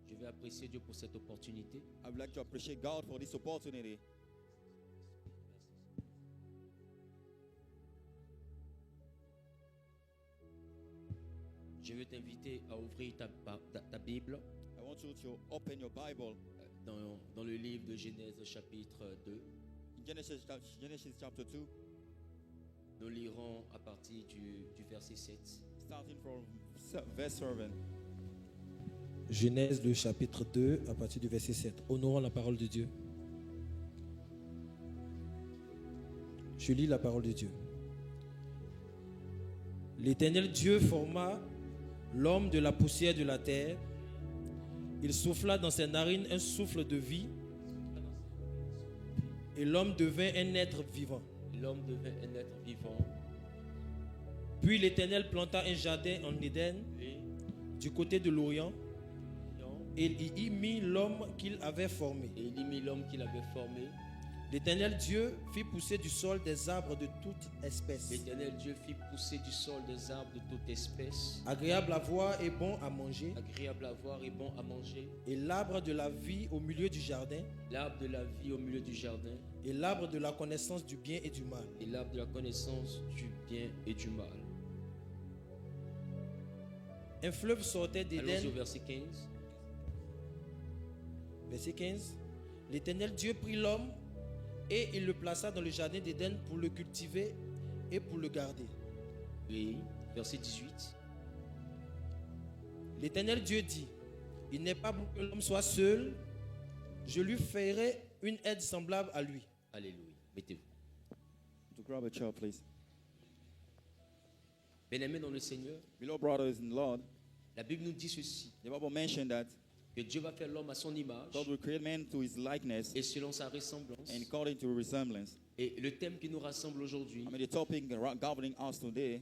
Je vais apprécier Dieu pour cette opportunité. I would like to appreciate God for this opportunity. Je veux t'inviter à ouvrir ta Bible I want you to open your Bible dans le livre de Genèse chapitre 2. in Genesis chapter 2, Nous lirons à partir du verset 7. starting from verse 7. Genèse le chapitre 2 à partir du verset 7. Honorons la parole de Dieu. Je lis la parole de Dieu. L'Éternel Dieu forma l'homme de la poussière de la terre. Il souffla dans ses narines un souffle de vie. Et l'homme devint un être vivant. L'homme devint un être vivant. Puis l'Éternel planta un jardin en Éden, du côté de l'Orient, et il y mit l'homme qu'il avait formé. Et il y mit l'homme qu'il avait formé. L'Éternel Dieu fit pousser du sol des arbres de toute espèce, L'Éternel Dieu fit pousser du sol des arbres de toute espèce, agréables à voir et bons à manger, agréables à voir et bons à manger. et l'arbre de la vie au milieu du jardin, L'arbre de la vie au milieu du jardin, et l'arbre de la connaissance du bien et du mal. et l'arbre de la connaissance du bien et du mal. Un fleuve sortait Allons-y au d'Éden. verset 15. Verset 15. L'Éternel Dieu prit l'homme et il le plaça dans le jardin d'Éden pour le cultiver et pour le garder. Oui, verset 18. L'Éternel Dieu dit: il n'est pas bon que l'homme soit seul, je lui ferai une aide semblable à lui. Alléluia. Mettez-vous. To grab a chair, please. Bien-aimés dans le Seigneur, Beloved brothers in the Lord, la Bible nous dit ceci, the Bible mentioned that que Dieu va faire l'homme à son image God will create man to his likeness et selon sa ressemblance. and according to resemblance. Et le thème qui nous rassemble aujourd'hui, I mean, the topic governing us today,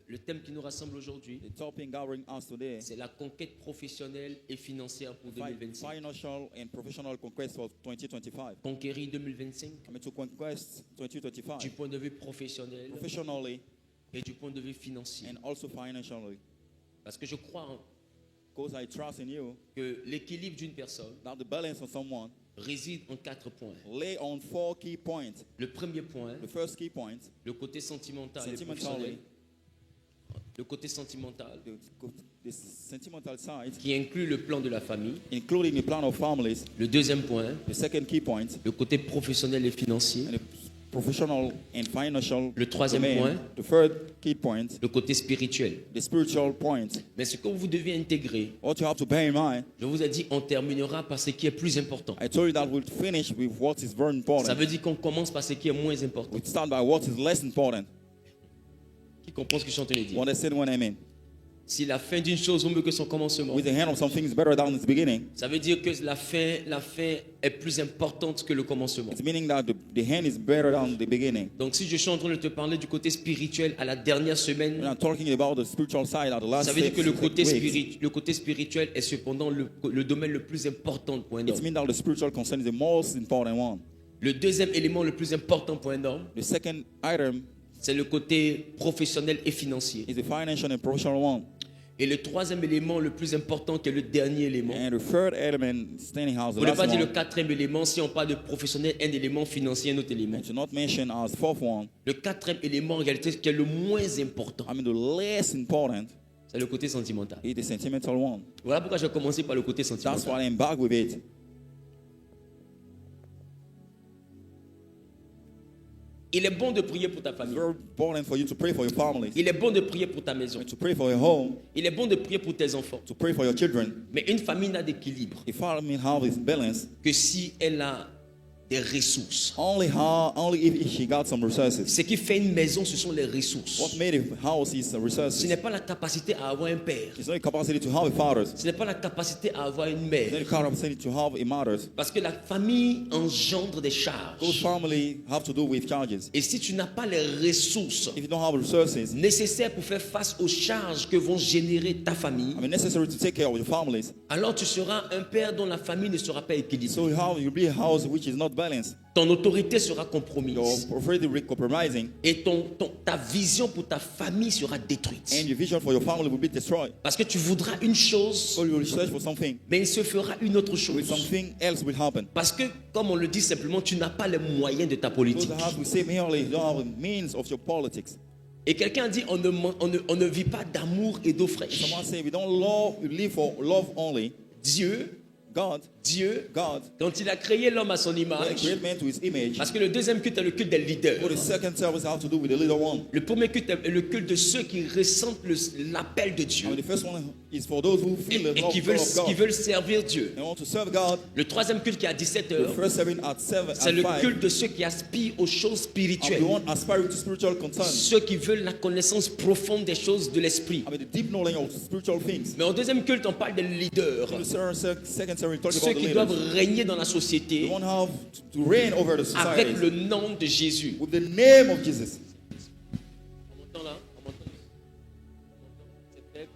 the topic governing us today, c'est la conquête professionnelle et financière pour 2025. financial and professional conquest for 2025. Conquérir 2025 I mean, to conquest du 2025 point de vue professionnel professionally et du point de vue financier. and also financially. Parce que je crois Because I trust in you que l'équilibre d'une personne that the balance of someone réside en 4 points. lay on 4 key points. Le premier point, The first key point, le côté sentimental et Sentimentally. professionnel. Le côté sentimental the sentimental side, qui inclut le plan de la famille. including the plan of families. Le deuxième point, The second key point, le côté professionnel et financier. and the professional and financial Le troisième domain. point. The third key point, Le côté spirituel. the spiritual point. Mais ce que vous devez intégrer, What you have to bear in mind, je vous ai dit, on terminera par ce qui est plus important. I told you that we'll finish with what is very Ça important. veut dire qu'on commence par ce qui est moins important. We start by what is less important. Qui comprend ce que je suis en train de You dire? understand what I mean? Si la fin d'une chose vaut mieux que son commencement, With the hand of something is better than its beginning. ça veut dire que la fin est plus importante que le commencement. It's meaning that the hand is better than the beginning. Donc si je suis en train de te parler du côté spirituel à la dernière When semaine, I'm talking about the spiritual side at the last ça veut dire que le côté, weeks, le côté spirituel est cependant le domaine le plus important pour un it homme. means that the spiritual concern is the most important one. Le deuxième élément le plus important pour un homme, The second item c'est le côté professionnel et financier. is the financial and professional one. Et le troisième élément le plus important, qui est le dernier élément, And the third element standing as the pour ne last pas dire le one, quatrième élément, si on parle de professionnel, un élément financier, un autre élément. and to not mention as fourth one, Le quatrième élément, en réalité, qui est le moins important, I mean the less important c'est le côté sentimental. is the sentimental one. Voilà pourquoi j'ai commencé par le côté That's sentimental. why I'm back with it. Il est bon de prier pour ta It's famille. very important for you to pray for your families, Il est bon de prier pour ta maison. and to pray for your home, Il est bon de prier pour tes enfants. to pray for your children. Mais une famille n'a d'équilibre If family have its balance, que si elle a des ressources. only if she got some resources. Ce qui fait une maison, ce sont les What ressources. made a house is the Ce resources. n'est pas la capacité à avoir un père. It's not a capacity to have a father. Ce n'est pas la capacité à avoir une It's not mère. a capacity to have a mother. Parce que la famille engendre des Those charges. family have to do with charges. Et si tu n'as pas les ressources If you don't have resources, nécessaires pour faire face aux charges que vont générer ta famille, I mean necessary to take care of your families. alors tu seras un père dont la famille ne sera pas équilibrée. So you'll be a house which is not balance. ton autorité sera Your compromise. authority will be compromising, Et ta vision pour ta famille sera détruite. and your vision for your family will be destroyed. Parce que tu voudras une chose, So you will search for something, mais il se fera une autre with chose. something else will happen. Parce que, comme on le dit simplement, tu n'as pas les moyens de ta politique. Because as we say merely, you don't have the means of your politics. Et quelqu'un dit, on ne vit pas d'amour et d'eau fraîche. Someone say we don't love, we live for love only. Dieu, God, quand il a créé l'homme à son when he image, created man to his image, parce que le deuxième culte est le culte des leaders. what the second service have to do with the little one. Le premier culte est le culte de ceux qui ressentent l'appel de Dieu I mean, the first one is for those who et, feel the et love qui of God veulent servir Dieu. and want to serve God. Le troisième culte qui est à 17 The heures, first serving at 7 c'est and le 5. culte de ceux qui aspirent aux choses I'm spirituelles. the one aspiring to spiritual concerns. Ceux qui veulent la connaissance profonde des choses de l'esprit. I mean, the deep knowledge of spiritual things. Mais au deuxième culte, on parle des leaders. In the second service, talk Ceux about qui the doivent leaders. régner dans la The société one have to reign over the avec society le nom de Jésus. with the name of Jesus. On m'entend là? On m'entend? C'est faible?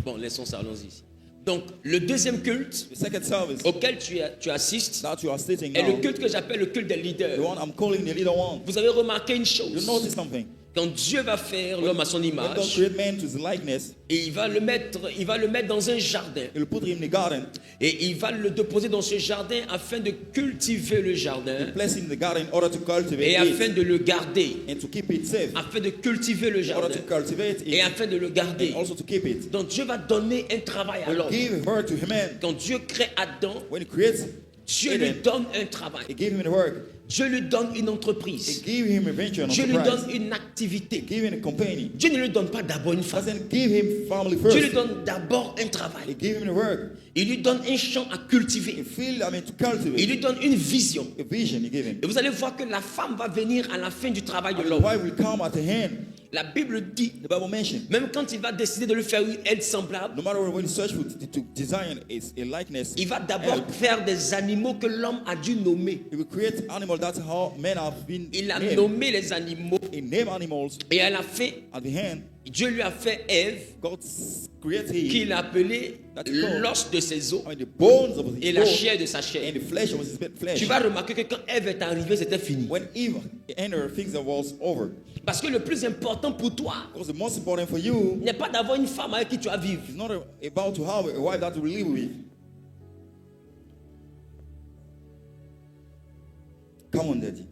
Bon, laissons ça, allons-y. Donc, le deuxième culte The second service auquel tu assistes that you are stating est le now, culte que j'appelle le culte des the leaders. one I'm calling the leader one. Vous avez remarqué une You chose. notice something? Quand Dieu va faire l'homme à son When God image, created man to his likeness, et il va le mettre dans un jardin. He will put him in the garden, Et il va le déposer dans ce jardin afin de cultiver le jardin place him in the garden in order to cultivate et afin it de le garder. and to keep it safe, Afin de cultiver le in order jardin to cultivate et it afin de le garder. and also to keep it. Donc Dieu va donner un travail à l'homme. Give her to man. Quand Dieu crée Adam, When He creates, Dieu lui Eden, donne un travail. He gave him the work. Dieu lui donne une He entreprise. gave him a venture and Dieu lui enterprise. donne une activité. He gave him a company. Dieu ne lui donne pas d'abord une femme. Doesn't give him family Dieu lui first. donne d'abord un He travail. gave him the work. Il lui donne un champ à A cultiver. field, to Il cultivate. lui donne une vision. A vision He gave him. Et vous allez voir que la femme va venir à la fin du travail de And the l'homme. wife will come at the hand. La Bible dit, The Bible mentioned, même quand il va décider de lui faire une aide semblable, no matter when you search to design a likeness, il va d'abord help, faire des animaux que l'homme a dû nommer. He will create animals. That's how men have been Il a named. nommé les animaux He named animals et à la fin, at the hand. Dieu lui a fait Ève, God created qu'il a appelé That's called- l'os de ses os the bones of his et la bone chair de sa chair. and the flesh of his flesh. Tu vas remarquer que quand Ève est arrivée, c'était fini. When Eve entered, things was over. Parce que le plus important pour toi Because the most important for you n'est pas d'avoir une femme avec qui tu vas vivre. is not about to have a wife that you will live with. Come on, Daddy.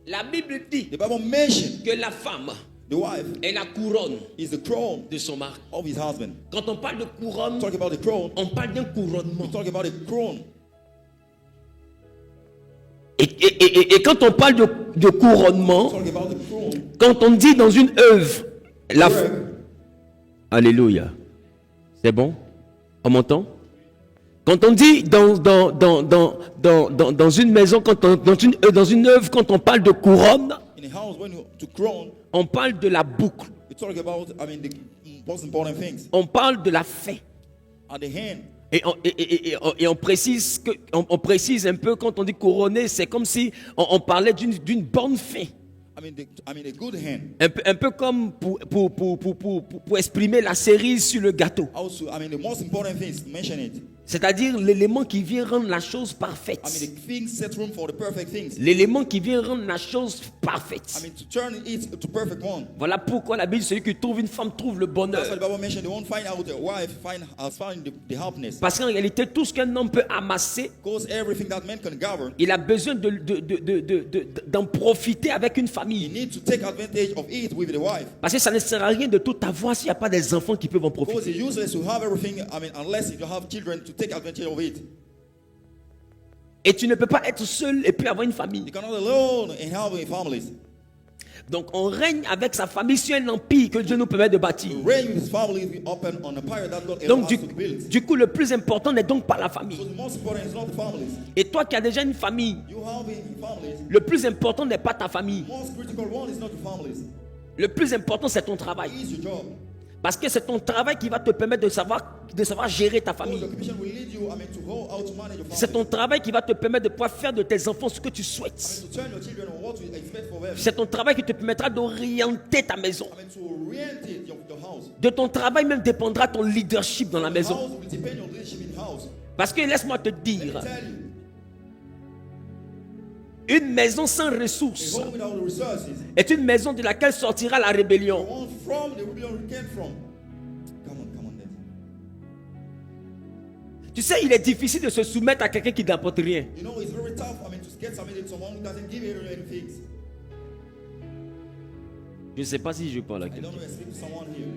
La Bible dit The Bible mentioned que la femme the wife est la couronne is the crown de son mari. of his husband. Quand on parle de couronne, Talk about the crown. on parle d'un couronnement. We talk about the crown. Et quand on parle de couronnement, Talk about the crown. quand on dit dans une œuvre, la Alléluia. C'est bon? On m'entend? Quand on dit dans une maison, dans une œuvre, quand on parle de couronne, In a house, when you to crown, on parle de la boucle, we talk about the most important things. on parle de la fin. At the hand, Et on précise un peu quand on dit couronner, c'est comme si on parlait d'une bonne fin. a good hand. Un peu comme pour exprimer la cerise sur le gâteau. Also, the most important things, mention it. C'est-à-dire l'élément qui vient rendre la chose parfaite. The things set room for the perfect things. L'élément qui vient rendre la chose parfaite. To turn it to perfect one. Voilà pourquoi la Bible dit celui qui trouve une femme trouve le That's bonheur. what the Bible mentioned. They won't find out a wife, has found the happiness. Parce qu'en réalité, tout ce qu'un homme peut amasser, Because everything that man can govern, il a besoin d'en profiter avec une you famille. need to take advantage of it with the wife. Parce que ça ne sert à rien de tout avoir s'il n'y a pas des enfants qui peuvent en Because profiter. it's useless to have everything, unless if you have children to take advantage of it. Et tu ne peux pas être seul et puis avoir une famille. You cannot alone and have families. Donc on règne avec sa famille sur un empire que Dieu nous permet de bâtir. To reign with his family will be open on a pyre that God Donc allows us to build. du coup, le plus important n'est donc pas la famille. So the most important is not the families. Et toi qui as déjà une famille, You have families. le plus important n'est pas ta famille. The most critical one is not the families. Le plus important, c'est ton travail. It is your job. Parce que c'est ton travail qui va te permettre de savoir gérer ta Because famille. the commission will lead you, to go out to manage your C'est family. ton travail qui va te permettre de pouvoir faire de tes enfants ce que tu souhaites. To turn your children on what you expect for them. C'est ton travail qui te permettra d'orienter ta maison. To orientate your house. De ton travail même dépendra ton leadership dans la The maison. house will depend on leadership in house. Parce que laisse-moi te Let me dire, tell you, Une maison sans A ressources home without resources. est une maison de laquelle sortira la The rébellion. one from the rebellion came from. Come on, then. Tu sais, il est difficile de se soumettre à quelqu'un qui n'apporte rien. You know, it's very tough. To get something to someone who doesn't give you anything. Je ne sais pas si je parle à I don't quelqu'un. know. I speak to someone here.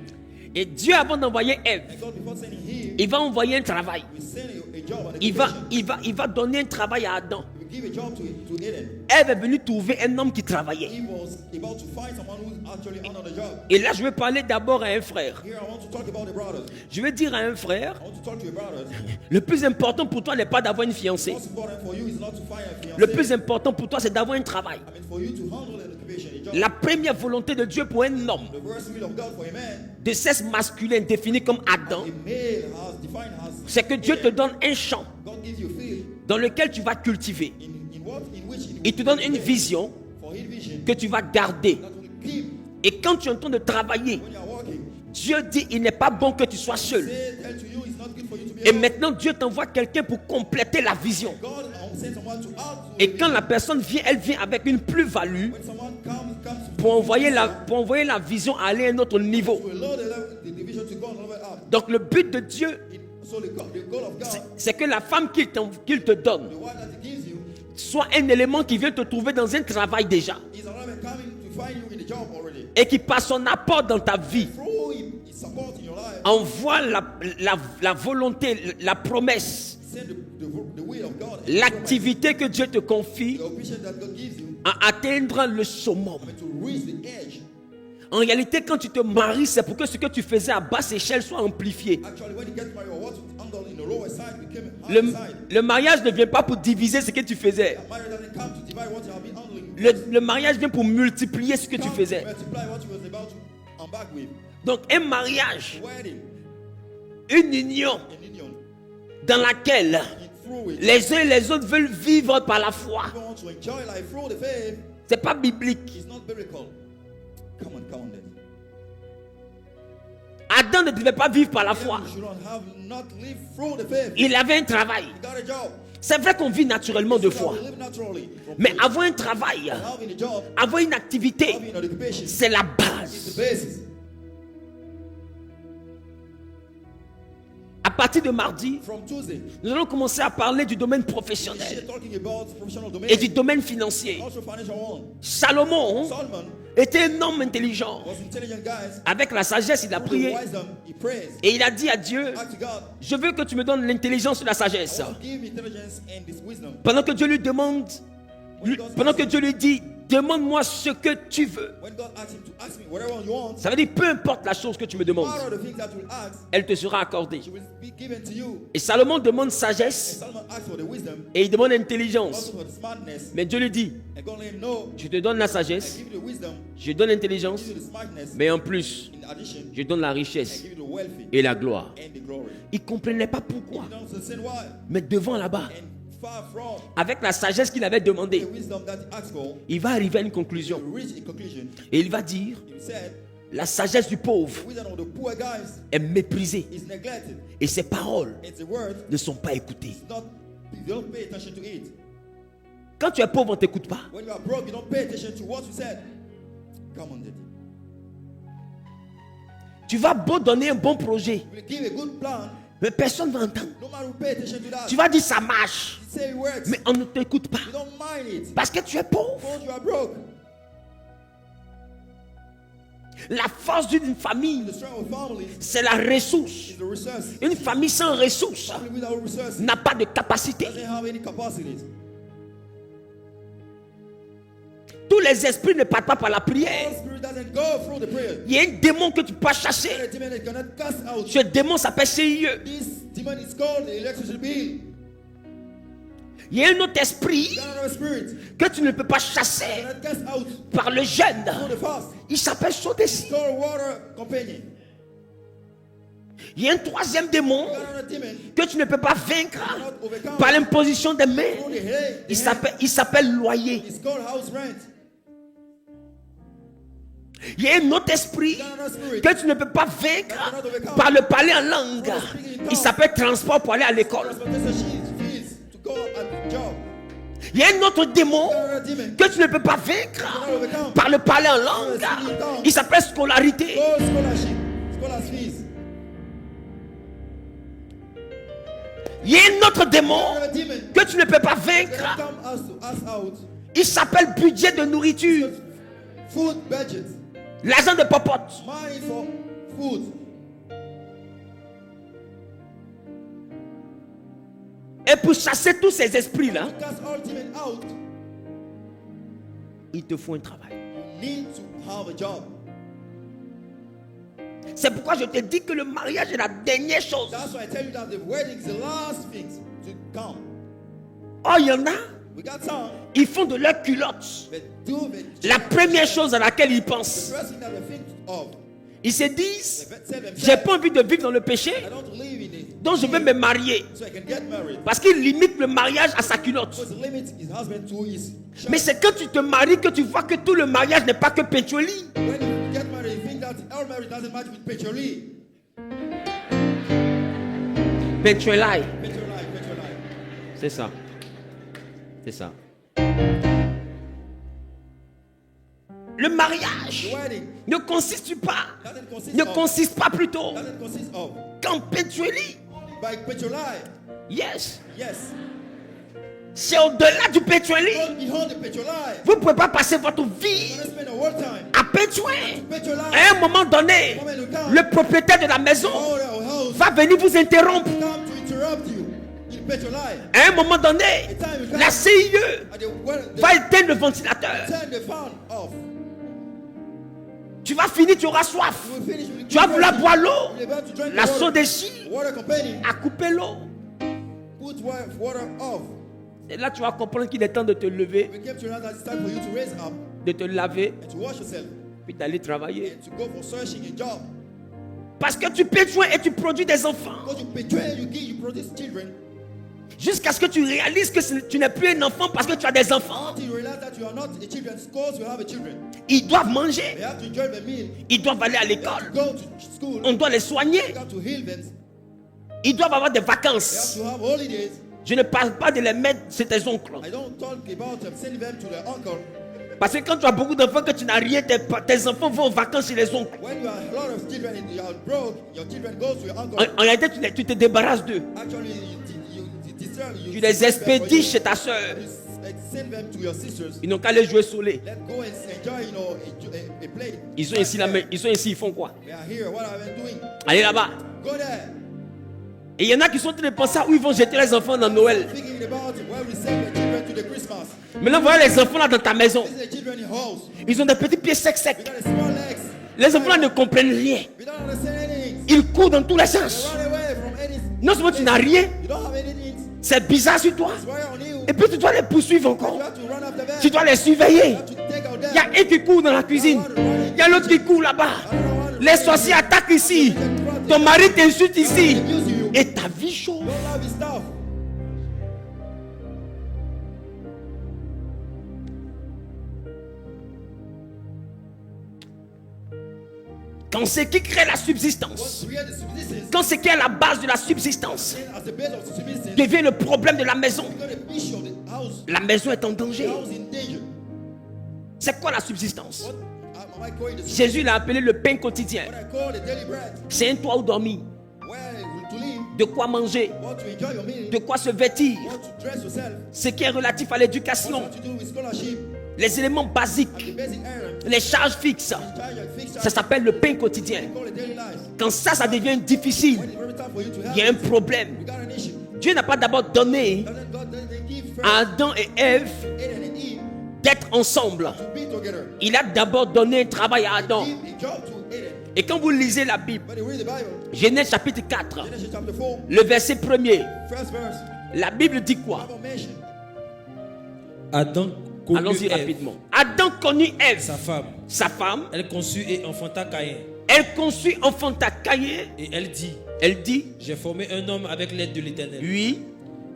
Et Dieu, avant d'envoyer Ève, And God, before sending him, il va envoyer un travail. we send a job and a Il occupation. va donner un travail à Adam. We give a job to Eden. Ève est venue trouver un homme qui travaillait. He was about to find someone who's actually on the job. Et là, je vais parler d'abord à un frère. Here, I want to talk about the brothers. Je vais dire à un frère, I want to talk to your brothers. le plus important pour toi n'est pas d'avoir une fiancée. What's important for you is not to find a fiancé. Le plus important pour toi, c'est d'avoir un travail. I mean, for you to handle an occupation, a job. La première volonté de Dieu pour un homme The first will of God for a man, de sexe masculin défini comme Adam, a male has defined as. c'est que Dieu te donne un champ God gives you a field dans lequel tu vas cultiver. in which Il te donne une vision for his vision que tu vas garder. that will keep Et quand tu es en train de travailler, when you are working. Dieu dit, il n'est pas bon que tu sois seul. Tell to you it's not good for you to be Et alone. maintenant, Dieu t'envoie quelqu'un pour compléter la vision. God send someone to add to Et the quand vision. la personne vient, elle vient avec une plus-value When someone comes pour envoyer la vision à aller à un autre niveau. to allow the vision to go another up. Donc le but de Dieu, So the goal of God, c'est que la femme qu'il te donne the one that He gives you, soit un élément qui vient te trouver dans un travail déjà is another coming to find you in the job already. et qui par son apport dans ta vie Through His support in your life, envoie la volonté, la promesse, send the will of God, l'activité que Dieu te confie the operation that God gives you, à atteindre le summum. I mean, to reach the edge. En réalité, quand tu te maries, c'est pour que ce que tu faisais à basse échelle soit amplifié. Actually, when you get married, or what angle in the lower side became a Le, higher side. le mariage ne vient pas pour diviser ce que tu faisais. Marriage doesn't come to divide what you have been handling. Le mariage vient pour multiplier ce que tu Come faisais. to multiply what you was about to embark with. Donc un mariage, Wedding, une union an union, dans laquelle through it. les uns et les autres veulent vivre par la foi. If you want to enjoy life through the faith, C'est pas biblique. it's not biblical. Come on then. Adam ne devait pas vivre par la foi. You should not live through the faith. Il avait un travail. You got a job. C'est vrai qu'on vit naturellement de foi. You live naturally. From Mais faith. avoir un travail, Having a job, avoir une activité, having an occupation, c'est la is the base. basis. À partir de mardi, From Tuesday, nous allons commencer à parler du domaine we're professionnel talking about professional domain, et du domaine financier. also financial one. Salomon Solomon était un homme intelligent. was intelligent, guys. Avec la sagesse, il a Through the prié wisdom, he prays. et il a dit à Dieu, Ask God, je veux que tu me donnes l'intelligence et la sagesse. give me intelligence and this wisdom. Pendant que Dieu lui demande, pendant que Dieu lui dit, demande-moi ce que tu veux. When God asks him to ask me whatever you want, Ça veut dire, peu importe la chose que tu me demandes, what are the things that you will ask, elle te sera accordée. she will be given to you. Et Salomon demande sagesse Solomon asked for the wisdom, et il demande intelligence. also for the smartness. Mais Dieu lui dit, And God let him know, je te donne la I sagesse, give you the wisdom, je donne l'intelligence, give you the smartness, mais en plus, in addition, je donne la I richesse give you the wealthy et la gloire. and the glory. Il ne comprenait pas pourquoi. You don't understand why. Mais devant là-bas, And far from avec la sagesse qu'il avait the demandée, wisdom that he asked for, il va arriver à une he conclusion. reached a conclusion. Et il va dire, He said, la sagesse du pauvre the wisdom of the poor guys est méprisée is neglected. et ses paroles It's the word, ne sont pas écoutées. it's not, you don't pay attention to it. Quand tu es pauvre, on ne t'écoute pas. When you are broke, you don't pay attention to what you said. Come on, daddy. Tu vas beau donner un bon projet, You will give a good plan, mais personne ne va entendre. no man will pay attention to that. Tu vas dire ça marche, You say it works, mais on ne t'écoute pas you don't mind it. parce que tu es pauvre. Because you are broke. La force d'une famille, The strength of families c'est la ressource. is the resource. Une famille sans ressources Family without resources n'a pas de capacité. doesn't have any capacities. Tous les esprits ne partent pas par la The prière. Spirit doesn't go through the prayer. Il y a un démon que tu peux chasser. The demon that cannot cast out. Ce démon s'appelle CIE. This demon is called the electricity bill. Il y a un autre esprit There another spirit que tu ne peux pas chasser cannot cast out par le jeûne. through the fast. Il s'appelle Sodesi. It's called water companion. Il y a un troisième démon There another demon que tu ne peux pas vaincre cannot overcome par l'imposition des mains. through the head. Il s'appelle loyer. It's called house rent. Il y a un autre esprit There another spirit que tu ne peux pas vaincre par le parler en langue. Il s'appelle transport pour aller à l'école. transportation fees to go at the job. Il y a un autre démon Another demon. que tu ne peux pas vaincre par le parler en langue. Il s'appelle scolarité. Called scholarship. Scholars fees. Il y a un autre démon Another demon. que tu ne peux pas Gonna vaincre. come us out. Il s'appelle budget de nourriture. Food budget. L'argent de popote. Money for food. Et pour chasser tous ces esprits-là, Cast all demon out. il te faut un travail. You need to have a job. C'est pourquoi je te dis que le mariage est la dernière chose. That's why I tell you that the wedding is the last thing to come. Oh, il y en a, We got some, ils font de leur culotte but do it. la première chose à laquelle ils The pensent. first thing that they think of, Ils se disent, they tell themselves, j'ai pas envie de vivre dans le péché, I don't live in it, donc je vais me marier. so I can get married. Parce qu'il limite le mariage à sa culotte. Because he limits his husband to his shirt. Mais c'est quand tu te maries que tu vois que tout le mariage n'est pas que pétroli. When you get married, you think that our marriage doesn't match with petroli. Pétrolaille. Petroli. C'est ça. C'est ça. Le mariage The wedding ne consiste pas, doesn't ne consiste pas plutôt doesn't consist of qu'en pétroli. by petroli. Yes. Yes. C'est au-delà du pétroli. Go behind the petroli. Vous ne pouvez pas passer votre You're vie gonna spend a whole time. à pétroli. Petroli. À un moment donné, le propriétaire de la maison Owner of house va venir vous interrompre. come to interrupt you in petroli. À un moment donné, la CIE And they va éteindre le ventilateur. turn the fan off. Tu vas finir, tu auras soif. You will finish with Tu vas vouloir boire l'eau. You're about to drink La the water. Sodéchi Water company a coupé l'eau. put water off. Et là, tu vas comprendre qu'il est temps de te lever, We came to realize that it's time for you to raise up de te laver, and to wash yourself puis d'aller travailler. and to go for searching a job. Parce que tu pétrouilles et tu produis des enfants. Because you betray, you give, you produce children. Jusqu'à ce que tu réalises que tu n'es plus un enfant parce que tu as des enfants. Until you realize that you are not a children, because you have a children. Ils doivent manger. They have to enjoy the meal. Ils doivent aller à l'école. Go to school. On doit les soigner. You have to heal them. Ils doivent avoir des They have vacances. to have holidays. Je ne parle pas de les mettre chez tes oncles. I don't talk about sending them to their uncle. Parce que quand tu as beaucoup d'enfants que tu n'as rien, tes enfants vont aux vacances chez les oncles. When you have a lot of children and you are broke, your children go to your uncle. En réalité, tu te débarrasses d'eux. Actually, you Tu les expédies chez ta soeur. send them to your sisters. Ils n'ont qu'à les jouer soleil. Let go and enjoy, a play. Ils sont ici, ils font quoi? They are here. What are they doing? Allez là-bas. Go there. Et il y en a qui sont en train de penser à où ils vont jeter les enfants dans Noël. Thinking about where we send the children to the Christmas. Maintenant, voilà les enfants là dans ta maison. This is the children in house. Ils ont des petits pieds secs. We got a small legs. Les enfants là ne comprennent rien. We don't understand anything. Ils courent dans tous les They sens. run away from anything. Non seulement tu n'as rien, You don't have anything. c'est bizarre sur toi. It's why on you. Et puis tu dois les poursuivre You encore. have to run after them. Tu dois les surveiller. You have to take out them. Il y a un qui court dans la cuisine. Il y a l'autre qui court là-bas. Les sorciers attaquent ici. Ton mari t'insulte ici. Et ta vie chauffe. Don't love his stuff. Quand c'est qui crée la subsistance, Create the subsistence. quand c'est qui est la base de la subsistance, As the base of the subsistence. devient le problème de la maison. You got the issue of the house. La maison est en danger. The house in danger. C'est quoi la subsistance? What am I calling the subsistence? Jésus l'a appelé le pain quotidien. What I call the daily bread. C'est un toit où dormir, Where to live. de quoi manger, What to enjoy your meal. de quoi se vêtir, What to dress yourself. ce qui est relatif à l'éducation, What to do with scholarship. les éléments And basiques, the basic items. les charges fixes. Charge and fix. Ça s'appelle le pain quotidien. Call it daily life. Quand ça devient difficile, When it's very time for you to have il y a un it, problème. you got an issue. Dieu n'a pas d'abord donné Doesn't God give first à Adam et Ève Adam and Eve d'être ensemble. to be together? Il a d'abord donné un travail à Adam. Give a job to Adam. Et quand vous lisez la Bible, When you read the Bible, Genèse chapitre 4, Genesis chapter 4, le verset 1er, first verse, la Bible dit quoi? Bible mention Adam connut Allons-y Ève, rapidement. Adam connut Ève, sa femme. sa femme. Elle conçut et enfanta Caïn. Elle conçut, enfanta Caïn. Et elle dit, Elle dit, j'ai formé un homme avec l'aide de l'Éternel. oui.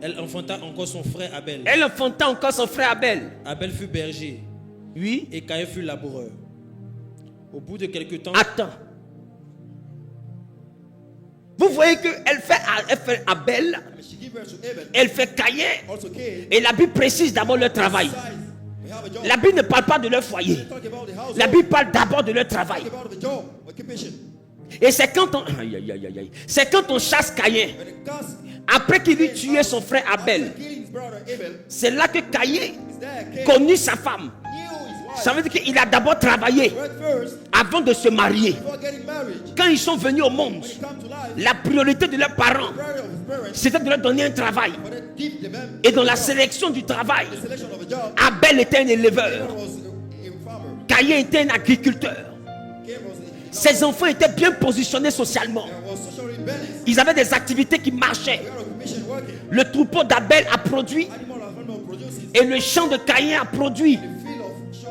Elle enfanta encore son frère Abel. Elle enfanta encore son frère Abel. Abel fut berger Oui. et Caïn fut laboureur. Au bout de quelque temps, Attends. Vous voyez qu'elle fait Abel. she give birth to Abel, Elle fait Caïn. also Cain. Et la Bible précise d'abord leur travail. Besides, we have a job. La Bible ne parle pas de leur foyer. Talk about the household. La Bible parle d'abord de leur travail. Talk about the job, occupation. Et c'est quand on... Aïe, aïe, aïe, aïe. C'est quand on chasse Caïn, When it comes, après qu'il eut tué son frère Abel, after killing his brother Abel, c'est là que Caïn is there Cain connut sa femme. knew his wife. Ça veut dire qu'il a d'abord travaillé Right first, avant de se marier. before getting married. Quand ils sont venus au monde, When it comes to life, la priorité de leurs parents, priority of his parents, c'était de leur donner un travail. but then give them Et dans la sélection du travail, the selection of a job. Abel était un Cain éleveur, was a farmer. Caïn était un agriculteur. Cain was a Ses enfants étaient bien positionnés socialement. there was socially balanced. Ils avaient des activités qui marchaient. We had occupation working. Le troupeau d'Abel a produit Animal produces. et le champ de Caïn a produit. The field of show.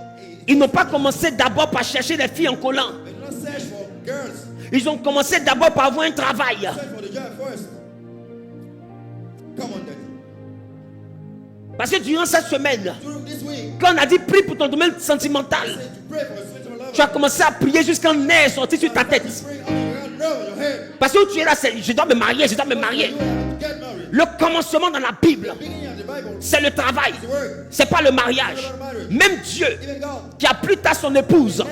Ils n'ont pas commencé d'abord par chercher les filles en collant. They do not search for girls. Ils ont commencé d'abord par avoir un travail. Search for the job first. Come on, daddy. Parce que durant cette semaine, During this week, quand on a dit prie pour ton domaine sentimental, say to pray for a sexual lover. tu as commencé à prier jusqu'un nez est sorti sur ta tête. Pray on your nerve, your head. Parce que où tu es là, c'est je dois me marier, je dois me marier. You have to get married. Le commencement dans la Bible, Beginning of the Bible, c'est le travail. the work. C'est pas le mariage. Même Dieu, Even God, qui a plus tard son épouse,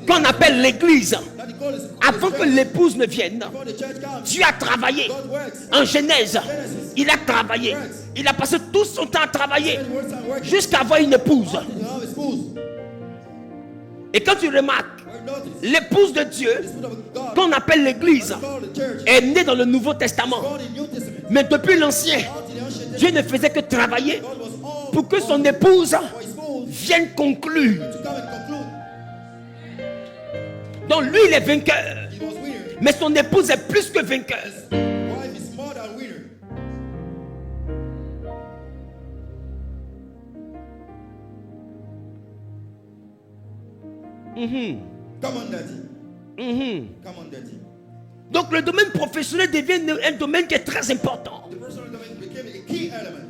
qu'on appelle l'église, that he calls avant que l'épouse ne vienne, before the church comes. Dieu a travaillé. God works. En Genèse, il a travaillé. Il a passé tout son temps à travailler He works and works. jusqu'à avoir une épouse. You have a spouse. Et quand tu remarques, You notice. l'épouse de Dieu, The spirit of God qu'on appelle l'église, called the church. est née dans le Nouveau Testament. God in New Testament. Mais depuis l'Ancien, Out in the ancient days, Dieu ne faisait que travailler God was all pour que son épouse for his spouse vienne conclure. to come and conclude. Donc lui, il est vainqueur. He was winner. Mais son épouse est plus que vainqueur. Wife is more than winner. Come on, daddy. Come on, daddy. Donc le domaine professionnel devient un domaine qui est très important. The personal domain became a key element.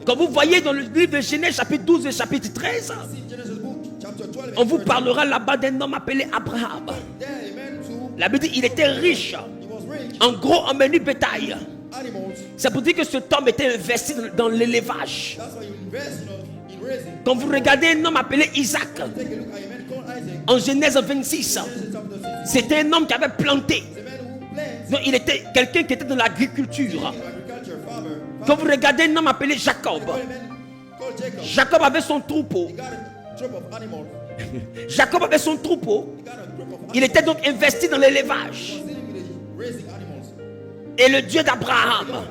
Comme vous voyez dans le livre de Genèse chapitre 12 et chapitre 13, See Genesis book, chapter 12. on vous parlera là-bas d'un homme appelé Abraham. There, a man too. La Bible dit il était riche, He was rich. en gros en menu bétail. Animals. C'est pour dire que cet homme était investi dans l'élevage. That's why you invest in raising. Quand vous regardez un homme appelé Isaac, Take a look at a man called Isaac. en Genèse 26, Genesis chapter 6. c'était un homme qui avait planté. The man who plants Donc, il était quelqu'un qui était dans l'agriculture. in agriculture, farmer. Quand vous regardez un homme appelé Jacob, A man called Jacob. Jacob avait son troupeau. He got a troop of animals. Jacob avait son troupeau. He got a group of animals. Il était donc investi dans l'élevage. Dealing with the raising animals. Et le Dieu d'Abraham, Abraham,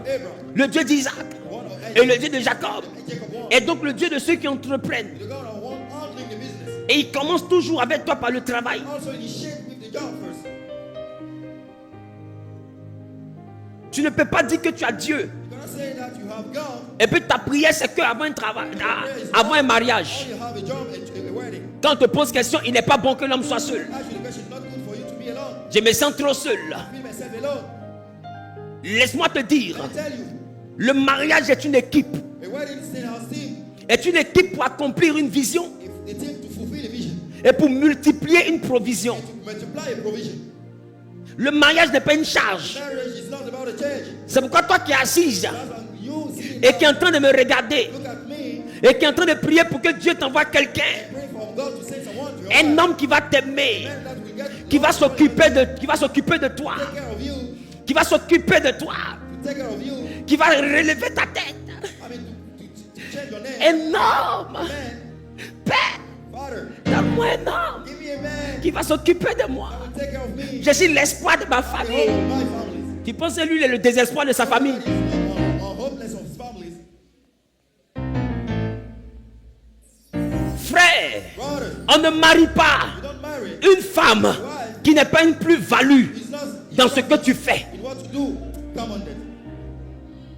le Dieu d'Isaac one of et Isaac, le Dieu de Jacob Jacob one. est donc le Dieu de ceux qui entreprennent. The God of one handling the business. Et il commence toujours avec toi par le travail. Also initiate with the job first. Tu ne peux pas dire que tu as Dieu. You cannot say that you have God. Et puis ta prière, c'est qu'avant un travail, avant un mariage. All you have a job and a wedding. Quand on te pose question, il n'est pas bon que l'homme soit seul. Actually, the question is not good for you to be alone. Je me sens trop seul. I feel myself alone. Laisse-moi te dire, I tell you, le mariage est une équipe. a wedding still has team. Est une équipe pour accomplir une vision If the team to fulfill a vision, et pour multiplier une provision. to multiply a provision. Le mariage n'est pas une charge. Marriage is not about a church. C'est pourquoi toi qui es assise That's why you see et qui est en train de me regarder look at me, et qui est en train de prier pour que Dieu t'envoie quelqu'un, pray for God to send someone to your un life. homme qui va t'aimer, Man that will get qui va s'occuper de toi, take care of you, qui va s'occuper de toi, to take care of you. qui va relever ta tête. I mean, to change your name. Un homme, Man, Père, Father, donne-moi un homme give me a man qui va s'occuper de moi. that will take care of me. Je suis l'espoir de ma The famille. whole of my families. Tu penses que lui, il est le désespoir de sa famille? Or hopeless of his families. Frère, Brother, on ne marie pas you don't marry. une femme qui n'est pas une plus-value It's not dans ce que tu fais. in what to do. Come on then.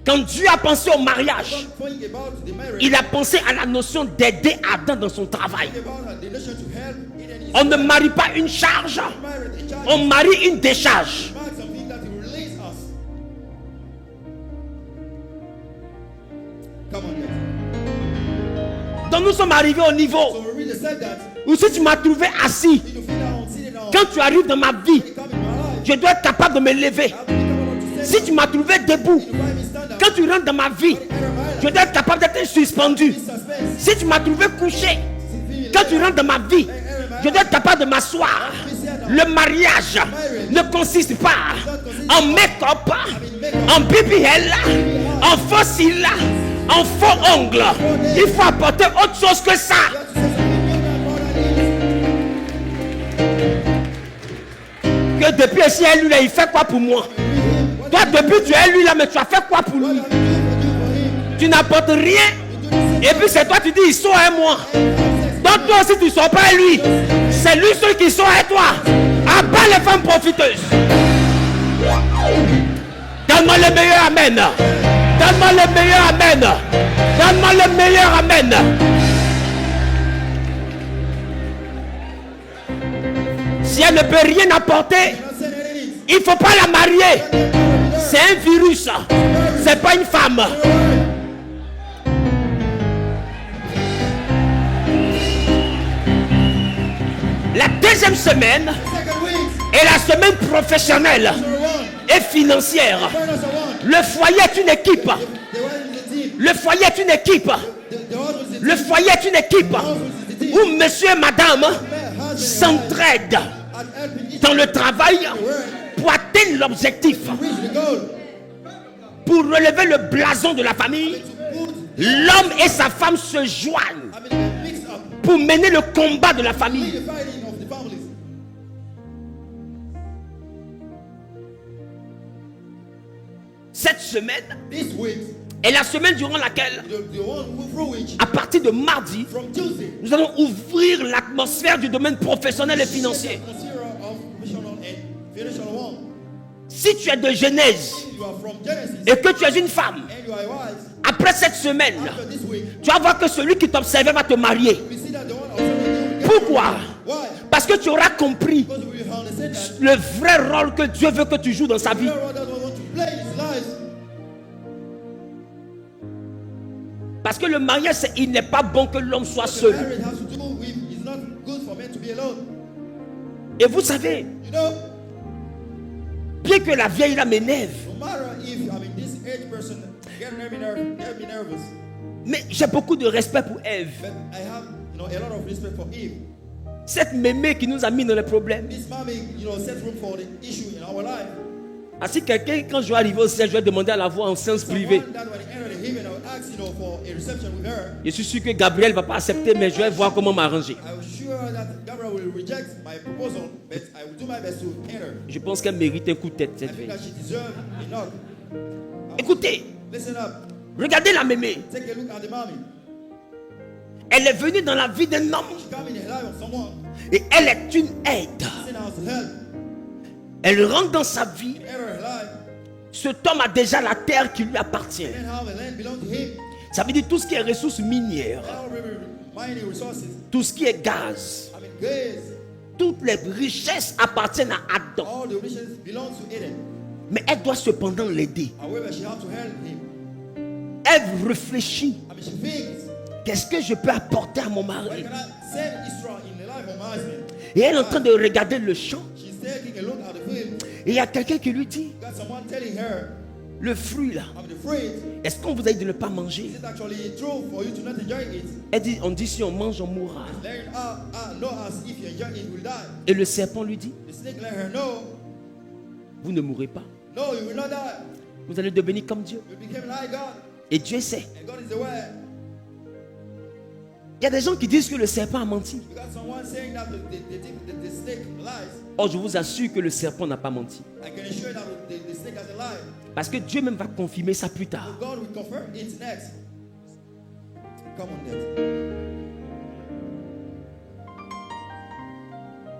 Quand Dieu a pensé au mariage, Don't think about the marriage. il a pensé à la notion d'aider Adam dans son travail. Think about the relation to help in any On ne marie pas une charge, marriage. A child on marie une décharge. mark something that will release us. Come on then. Donc nous sommes arrivés au So niveau we really said that. où si tu m'as trouvé assis, You feel down, sitting down. quand tu arrives dans ma vie, You come in my life. je dois être capable de me lever I have to be capable to Si tu m'as trouvé debout, quand tu rentres dans ma vie, je dois être capable d'être suspendu. Si tu m'as trouvé couché, quand tu rentres dans ma vie, je dois être capable de m'asseoir. Le mariage ne consiste pas en make-up, en BBL, en faux cils, en faux ongles. Il faut apporter autre chose que ça. Que depuis ici, lui là, il fait quoi pour moi? Toi, depuis tu es lui là, mais tu as fait quoi pour lui? Tu n'apportes rien. Et puis c'est toi, tu dis, il sort à moi. Donc toi aussi, tu ne sors pas à lui. C'est lui seul qui sort à toi. Abat les femmes profiteuses. Donne-moi le meilleur amen. Donne-moi le meilleur amen. Donne-moi le meilleur amen. Si elle ne peut rien apporter, il ne faut pas la marier. C'est un virus. C'est pas une femme. La deuxième semaine est la semaine professionnelle et financière. Le foyer est une équipe. Le foyer est une équipe. Le foyer est une équipe où monsieur et madame s'entraident dans le travail pour atteindre l'objectif, pour relever le blason de la famille. L'homme et sa femme se joignent pour mener le combat de la famille. Cette semaine est la semaine durant laquelle, à partir de mardi, nous allons ouvrir l'atmosphère du domaine professionnel et financier. Si tu es de Genèse et que tu es une femme, après cette semaine, tu vas voir que celui qui t'observait va te marier. Pourquoi? Parce que tu auras compris le vrai rôle que Dieu veut que tu joues dans sa vie. Parce que le mariage, il n'est pas bon que l'homme soit seul. Et vous savez, bien que la vieille là m'énerve, mais j'ai beaucoup de respect pour Ève. Cette mémé qui nous a mis dans les problèmes. Si quelqu'un, quand je vais arriver au ciel, je vais demander à la voir en séance privée. Je suis sûr que Gabriel ne va pas accepter, mais je vais voir comment m'arranger. Je pense qu'elle mérite un coup de tête, cette fille. Écoutez, regardez la mémé. Elle est venue dans la vie d'un homme et elle est une aide. Elle rentre dans sa vie. Cet homme a déjà la terre qui lui appartient. Ça veut dire tout ce qui est ressources minières, tout ce qui est gaz, toutes les richesses appartiennent à Adam. Mais elle doit cependant l'aider. Elle réfléchit. Qu'est-ce que je peux apporter à mon mari? Et elle est en train de regarder le champ. Et il y a quelqu'un qui lui dit, le fruit là, est-ce qu'on vous a dit de ne pas manger? Elle dit, on dit si on mange on mourra. Et le serpent lui dit, vous ne mourrez pas. Vous allez devenir comme Dieu. Et Dieu sait. Il y a des gens qui disent que le serpent a menti. Or, je vous assure que le serpent n'a pas menti. Parce que Dieu même va confirmer ça plus tard.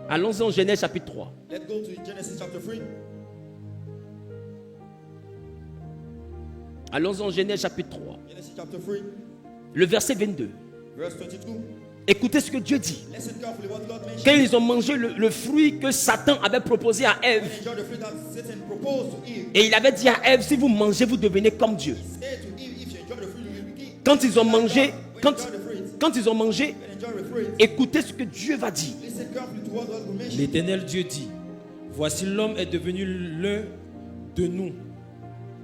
Allons en Genèse chapitre 3. Allons en Genèse chapitre 3. Le verset 22. Écoutez ce que Dieu dit. Quand ils ont mangé le fruit que Satan avait proposé à Ève, et il avait dit à Ève, si vous mangez, vous devenez comme Dieu. Quand ils ont mangé, écoutez ce que Dieu va dire. L'Éternel Dieu dit, voici l'homme est devenu l'un de nous,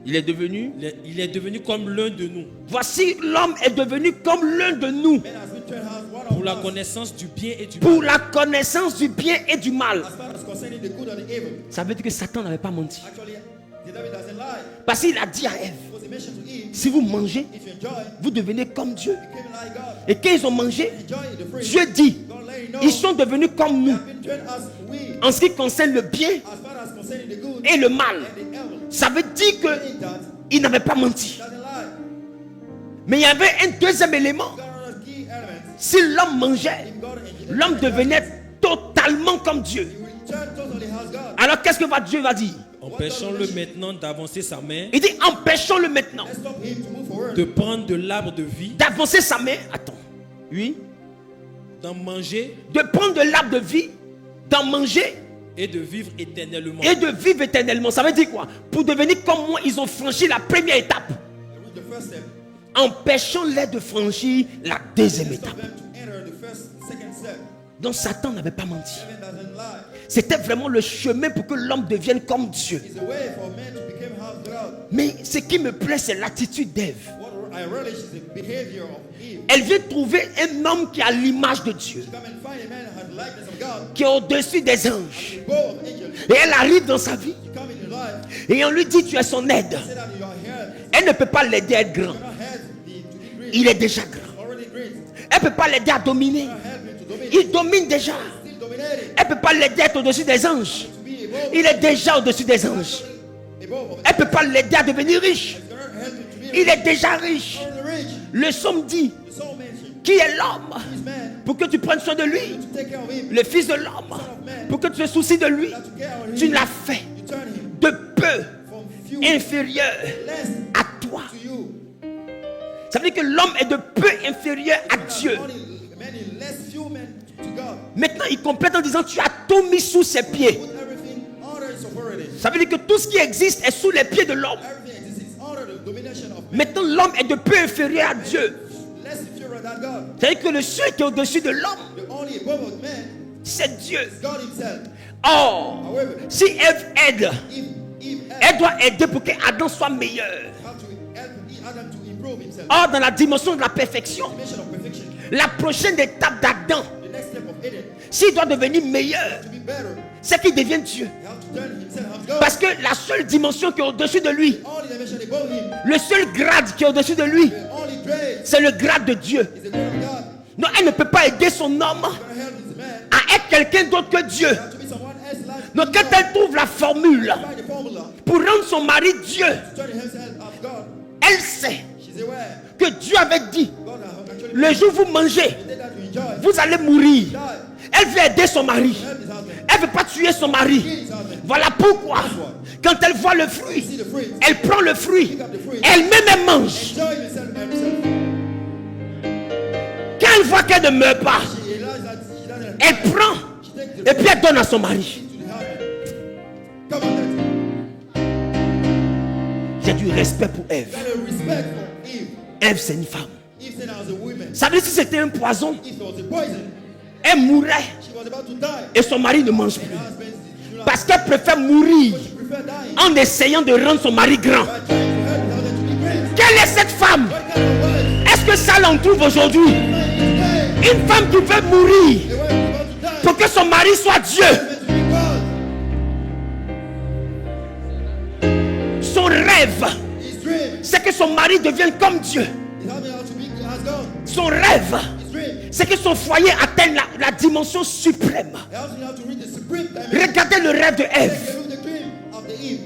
Il est devenu. Il est devenu comme l'un de nous. Voici, l'homme est devenu comme l'un de nous. Man has been turned as one of Pour la us. connaissance du bien et du Pour mal. la connaissance du bien et du mal. As far as concerning the good and the evil. Ça veut dire que Satan n'avait pas menti. Actually, the devil doesn't lie. Parce qu'il a dit à Ève, Because he mentioned to Eve, si vous mangez, if you enjoy, vous devenez comme Dieu. became like God. Et quand ils ont mangé, Enjoy the fruit. Dieu dit, God let you know. ils sont devenus comme nous Have been turned as we. en ce qui concerne le bien As far as concerning the good et le mal. and the evil. Ça veut dire In that, qu'il n'avait pas menti. doesn't lie. Mais il y avait un deuxième élément. God has key elements. Si l'homme mangeait, If God enjoys, l'homme devenait totalement comme Dieu. he will turn totally as God. Alors qu'est-ce que Dieu va dire? Empêchons-le maintenant d'avancer sa main, Il dit, empêchons-le maintenant Let's stop him to move forward. de prendre de l'arbre de vie, d'avancer sa main. Attends. Oui. d'en manger De prendre de l'arbre de vie, d'en manger et de vivre éternellement. et de vivre éternellement. Ça veut dire quoi? Pour devenir comme moi, ils ont franchi la première étape. The first step. Empêchons-les de franchir la deuxième Stop étape. them to enter the second step. Donc Satan n'avait pas menti. Heaven doesn't lie. C'était vraiment le chemin pour que l'homme devienne comme Dieu. It's a way for man to become as God. Mais ce qui me plaît, c'est l'attitude d'Ève. What I relish is the behavior of Eve. Elle vient trouver un homme qui a l'image de Dieu, Come and find a man who has the likeness of God. qui est au-dessus des anges. The bow of angels. Et elle arrive dans sa vie You come in your life. et on lui dit, tu es son aide. Say that you are here. Elle ne peut pas l'aider à être grand. You cannot help to be great. Il est déjà grand. Already great. Elle ne peut pas l'aider à dominer. You cannot help him to dominate. Il domine déjà. Still dominating. Elle ne peut pas l'aider à être au-dessus des anges. To be above. Il est déjà au-dessus des anges. Above. Elle ne peut pas l'aider à devenir riche. You cannot help him to be Il est déjà riche. already rich. Le psaume dit, The soul mentioned. qui est l'homme This man pour que tu prennes soin de lui? to take care of him. Le fils de l'homme pour que tu te soucies de lui. To care of him. Tu l'as fait You turn him de peu from few inférieur less à toi. to you. Ça veut dire que l'homme est de peu inférieur à Dieu. Many less few men to God. Maintenant, il complète en disant, tu as tout mis sous ses pieds. Put everything under his authority. Ça veut dire que tout ce qui existe est sous les pieds de l'homme. Everything exists is under the domination of man. Maintenant, l'homme est de peu inférieur à Dieu. Less inferior than God. C'est-à-dire que le ciel qui est au-dessus de l'homme, The only above of man c'est Dieu. is God himself. Or, However, si Ève aide, Eve elle doit aider pour que Adam soit meilleur. have to help Adam to improve himself. Or, dans la dimension de la perfection, Dimension of perfection. la prochaine étape d'Adam, The next step of Eden s'il doit devenir meilleur, to be better. c'est qu'il devienne Dieu. You have to turn himself as God. Parce que la seule dimension qui est au-dessus de lui, Only dimension above him. le seul grade qui est au-dessus de lui, The only grade c'est le grade de Dieu. is the grade of God. Donc, elle ne peut pas aider son homme You cannot help this man. à être quelqu'un d'autre que Dieu. You have to be someone else's life. Donc, quand elle trouve la formule Find the formula pour rendre son mari Dieu, to turn himself as God. elle sait She's aware. que Dieu avait dit, God has actually le jour où vous mangez, did that to enjoy. vous allez mourir. Die. Elle veut aider son mari. Help his husband. Elle ne veut pas tuer son mari. Kill his husband. Voilà pourquoi, quand elle voit le fruit, See the fruit. elle prend le fruit. Pick up the fruit. Elle-même, elle mange. Enjoy himself. Quand elle voit qu'elle ne meurt pas, She realized that she doesn't elle prend She takes the et puis elle donne à son mari. to the husband. Come on, that. J'ai du respect pour Ève. Got a respect for Eve. Ève, c'est une femme. Eve said as a woman. Ça veut dire que si c'était un poison, If there was a poison, elle mourrait she was about to die. et son mari ne mange plus. Her husband did not. Parce qu'elle préfère mourir She preferred dying en essayant de rendre son mari grand. by trying to help his husband to be great. Quelle est cette femme? What kind of wife? Est-ce que ça l'en trouve aujourd'hui? Today, Une femme qui veut mourir the wife is about to die. pour que son mari soit Dieu. Husband to be God. Son rêve, His dream. c'est que son mari devienne comme Dieu. His husband has to be as God. Son rêve, His dream. c'est que son foyer atteigne la dimension suprême. He also has to reach the supreme dimension. Regardez le rêve de Ève. Look at the dream of the Eve.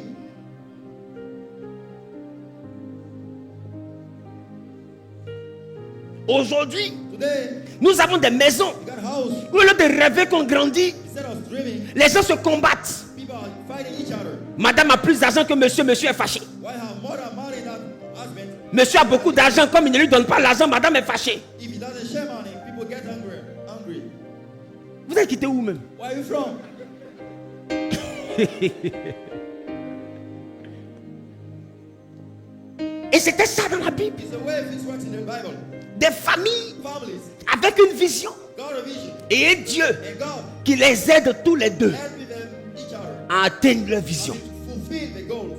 Aujourd'hui, Today, nous avons des maisons we got a house. où, au lieu de rêver qu'on grandit, Instead of dreaming, les gens se combattent. people are fighting each other. Madame a plus d'argent que monsieur, monsieur est fâché. Why have more money than husband? Monsieur a beaucoup d'argent, comme il ne lui donne pas l'argent, madame est fâchée. If he doesn't share money, people get hungry. Vous avez quitté où même? Where are you from? Et c'était ça dans la Bible. It's the way this works in the Bible. Des familles Families avec une vision got a vision. et un Dieu And God qui les aide tous les deux helping them each other à atteindre leur vision. to fulfill the goals.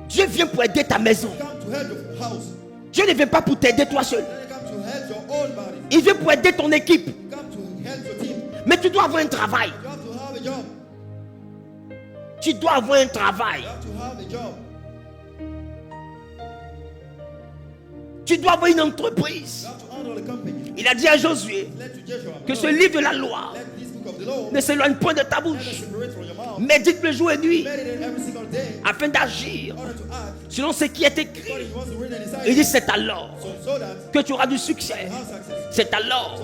Dieu Dieu vient pour aider ta maison. He come to help your house. Dieu ne vient pas pour t'aider toi seul. Then he come to help your own body. Il vient pour aider ton équipe. He come to help your team. Mais tu dois avoir un travail. You have to have a job. Tu dois avoir un travail. You have to have a job. Tu dois avoir une entreprise. You have to handle a company. Il a dit à Josué Let to Joshua. que ce livre de la loi Let this book of the law ne s'éloigne point de ta never bouche. separate from your mouth. Médite le jour et nuit Meditate every single day afin d'agir in order to act selon ce qui est écrit. according to what's written in his Il dit eyes. c'est alors So that que tu auras du succès. you have success. C'est alors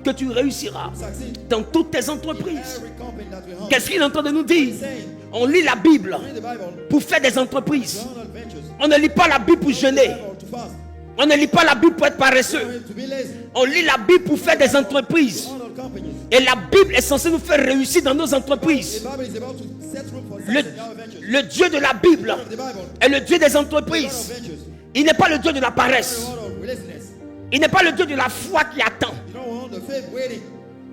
que tu réussiras Succeed dans toutes tes in entreprises. every company that we have. Qu'est-ce qu'il est en train de nous dire? Saying, On lit la Bible read the Bible, pour faire des entreprises. handle ventures, On ne lit pas la Bible pour jeûner. Bible to fast, On ne lit pas la Bible pour être paresseux. to be lazy, On lit la Bible pour faire des entreprises. handle companies. Et la Bible est censée nous faire réussir dans nos entreprises. The Bible is about to set room for Le, success in our ventures. le Dieu de la Bible The Bible, est le Dieu des God of entreprises. ventures, Il n'est pas le Dieu de la not paresse. the God of laziness. Il n'est pas le Dieu de la foi qui attend. You don't want the faith waiting.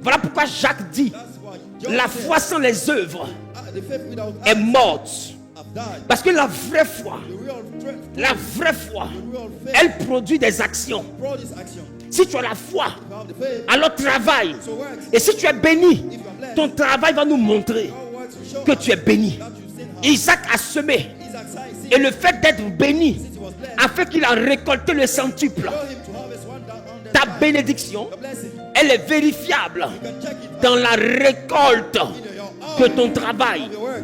Voilà pourquoi Jacques dit, That's why John la said, foi sans les œuvres the faith without est acts morte. have died. Parce que la vraie foi, The real strength, la vraie foi, the real faith, elle produit des actions. produce action. Si tu as la foi, You have the faith, alors travaille. so works. Et si tu es béni, If you are blessed, ton travail va nous montrer your works will show que tu es béni. that you sin hard. Isaac a semé. Isaac said, Et le fait d'être béni since he was blessed, a fait qu'il a récolté le centuple. allow him to harvest 100 Ta bénédiction, Your blessing, elle est vérifiable you can check it dans la récolte in your own que ton travail. of your work.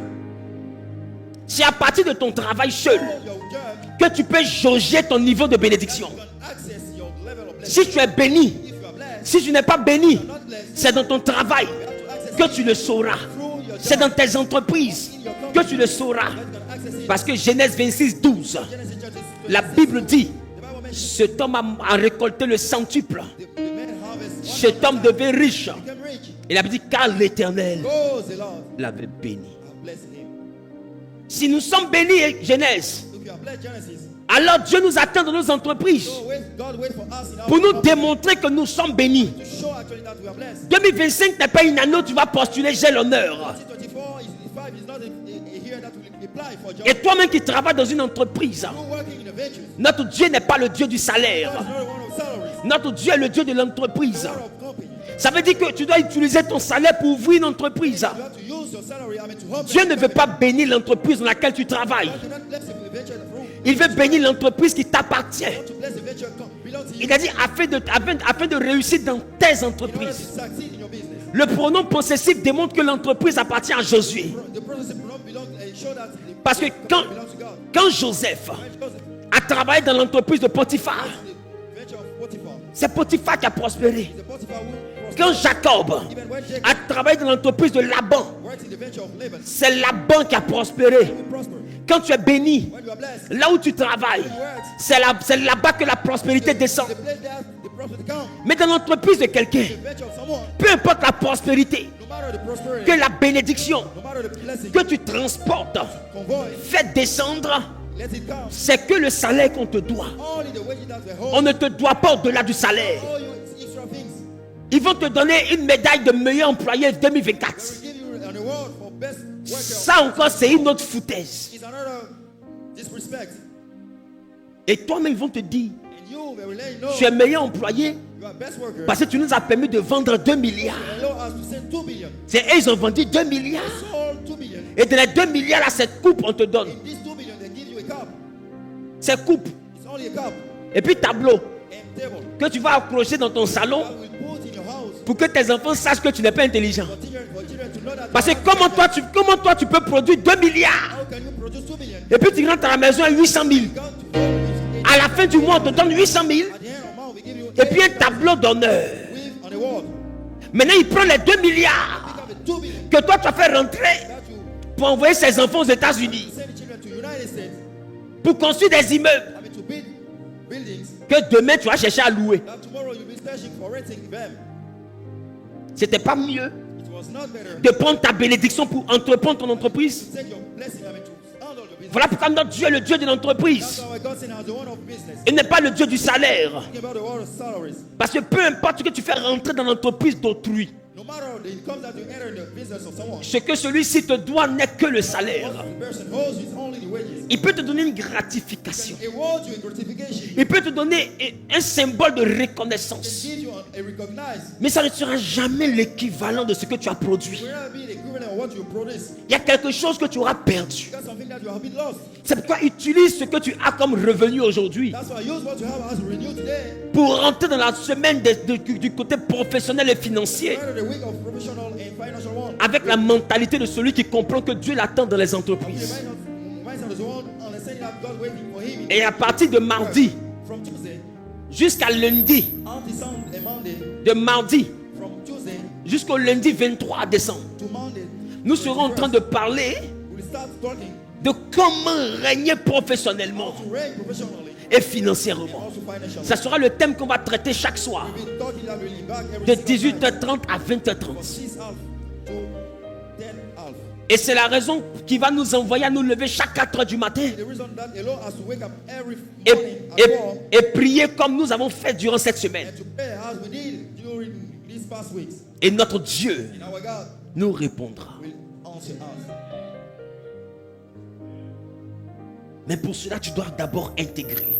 C'est à partir de ton travail seul All your job, que tu peux jauger ton niveau de bénédiction. you can access your level of blessing. Si tu es béni, If you are blessed, si tu n'es pas béni, not blessed, c'est dans ton travail you have to access que tu le sauras. through your C'est job. dans tes entreprises que tu le sauras. You can access it. Parce que Genèse 26, 12, Genesis chapter 26, la Bible dit, the Bible mentions cet homme a récolté le centuple. the man harvest Cet homme devint riche. became rich. Il a dit car l'Éternel Goes the Lord l'avait béni. have blessed him. Si nous sommes bénis, Genèse, If you are blessed, Genesis, alors Dieu nous attend dans nos entreprises so God wait for us in our pour nous company démontrer que nous sommes bénis. to show actually that we are blessed. 2025 n'est pas une année où tu vas postuler, j'ai l'honneur. 2024 is not a year that will apply for job. Et toi-même qui travailles dans une entreprise, You working in a venture. notre Dieu n'est pas le Dieu du salaire. God is not one of salaries. Notre Dieu est le Dieu de l'entreprise. God of company. Ça veut dire que tu dois utiliser ton salaire pour ouvrir une entreprise. You have to use your salary. To help Dieu ne veut pas bénir l'entreprise dans laquelle tu travailles. God cannot bless the venture room. Il veut bénir l'entreprise qui t'appartient. To bless the venture belongs to you. Il a dit afin de réussir dans tes In order to entreprises. succeed in your business. Le pronom possessif démontre que l'entreprise appartient à Josué. The process belongs show that the Parce que quand belongs to God. Quand Joseph When Joseph, a travaillé dans l'entreprise de Potiphar, the venture of Potiphar, c'est Potiphar qui a prospéré. the Potiphar who Quand Jacob even when Jacob a travaillé dans l'entreprise de Laban, works in the venture of Laban, c'est Laban qui a prospéré. he prospered. Quand tu es béni, When you are blessed, là où tu travailles, c'est là-bas que la prospérité descend. the place there, the prosperity comes. Mais dans l'entreprise de quelqu'un, The venture of someone, peu importe la prospérité, no matter the prosperity, que la bénédiction no matter the blessing, que tu transportes, convoy, fait descendre, let it come. c'est que le salaire qu'on te doit. Only the wages that we On hold, ne te doit pas au-delà du salaire. all you extra things. Ils vont te donner une médaille de meilleur employé 2024. They will give you an award for best worker. Ça encore, c'est une autre foutaise. It's another disrespect. Et toi-même, ils vont te dire, And you, they will let you know tu es meilleur employé you are best worker. parce que tu nous as permis de vendre 2 milliards. Allow us to send 2 billion. C'est eux, ils ont vendu 2 milliards. Sold 2 billion. Et de les 2 milliards, là, cette coupe, on te donne. In this 2 billion, they give you a cup. Cette coupe. It's only a cup Et puis tableau and table. que tu vas accrocher dans ton salon That will put in your house pour que tes enfants sachent que tu n'es pas intelligent. for children to know that. Parce que comment toi tu peux produire 2 milliards How can you produce 2 billion? et puis tu rentres à la maison à 800 000. Come to God with À la fin du mois, on te donne 800 000 at the end of month, we give you et puis un tableau d'honneur. with an award. Maintenant, il prend les 2 milliards Pick up the 2 billion que toi tu as fait rentrer that you pour envoyer ses enfants aux États-Unis, send the children to United States. pour construire des immeubles To build buildings que demain tu vas chercher à louer. that tomorrow you'll be searching for renting them. C'était pas mieux It was not better de prendre ta bénédiction pour entreprendre ton entreprise? to take your blessing, to handle your business. Voilà pourquoi notre Dieu est le Dieu de That's l'entreprise. why God sent us the one of business. Il n'est pas le Dieu du salaire. Talking about the word of salaries. Parce que peu importe ce que tu fais rentrer dans l'entreprise d'autrui, No matter the income that you enter in the business of someone, ce que celui-ci te doit n'est que le salaire. what the person owes you is only the wages. Il peut te donner une gratification. It awards you a gratification. Il peut te donner un symbole de reconnaissance. It gives you a recognize. Mais ça ne sera jamais l'équivalent de ce que tu as produit. It will not be the equivalent of what you produce. Il y a quelque chose que tu auras perdu. That's something that you have been lost. C'est pourquoi utilise ce que tu as comme revenu aujourd'hui That's why use what you have as renew today. pour rentrer dans la semaine du côté professionnel et financier Part of the week of professional and financial one. avec la mentalité de celui qui comprend que Dieu l'attend dans les The entreprises. mindset of the one understanding that God waiting for him. Et à partir de mardi From Tuesday jusqu'à lundi, until Sunday and Monday. de mardi From Tuesday jusqu'au lundi 23 décembre, to Monday. nous serons en train de parler We'll start talking de comment régner professionnellement to reign professionally et and financièrement. also financially. Ça sera le thème qu'on va traiter chaque soir We'll be talking that we'll be back every de single night 18h30 à 20h30. from 6 half to 10 half. Et c'est la raison qui va nous envoyer à nous lever chaque 4h du matin The reason that allow us to wake up every et, morning at 4 et prier comme nous avons fait durant cette semaine. and to pray as we did during these past weeks. Et notre Dieu And our God nous répondra. will answer us. Mais pour cela, tu dois d'abord intégrer.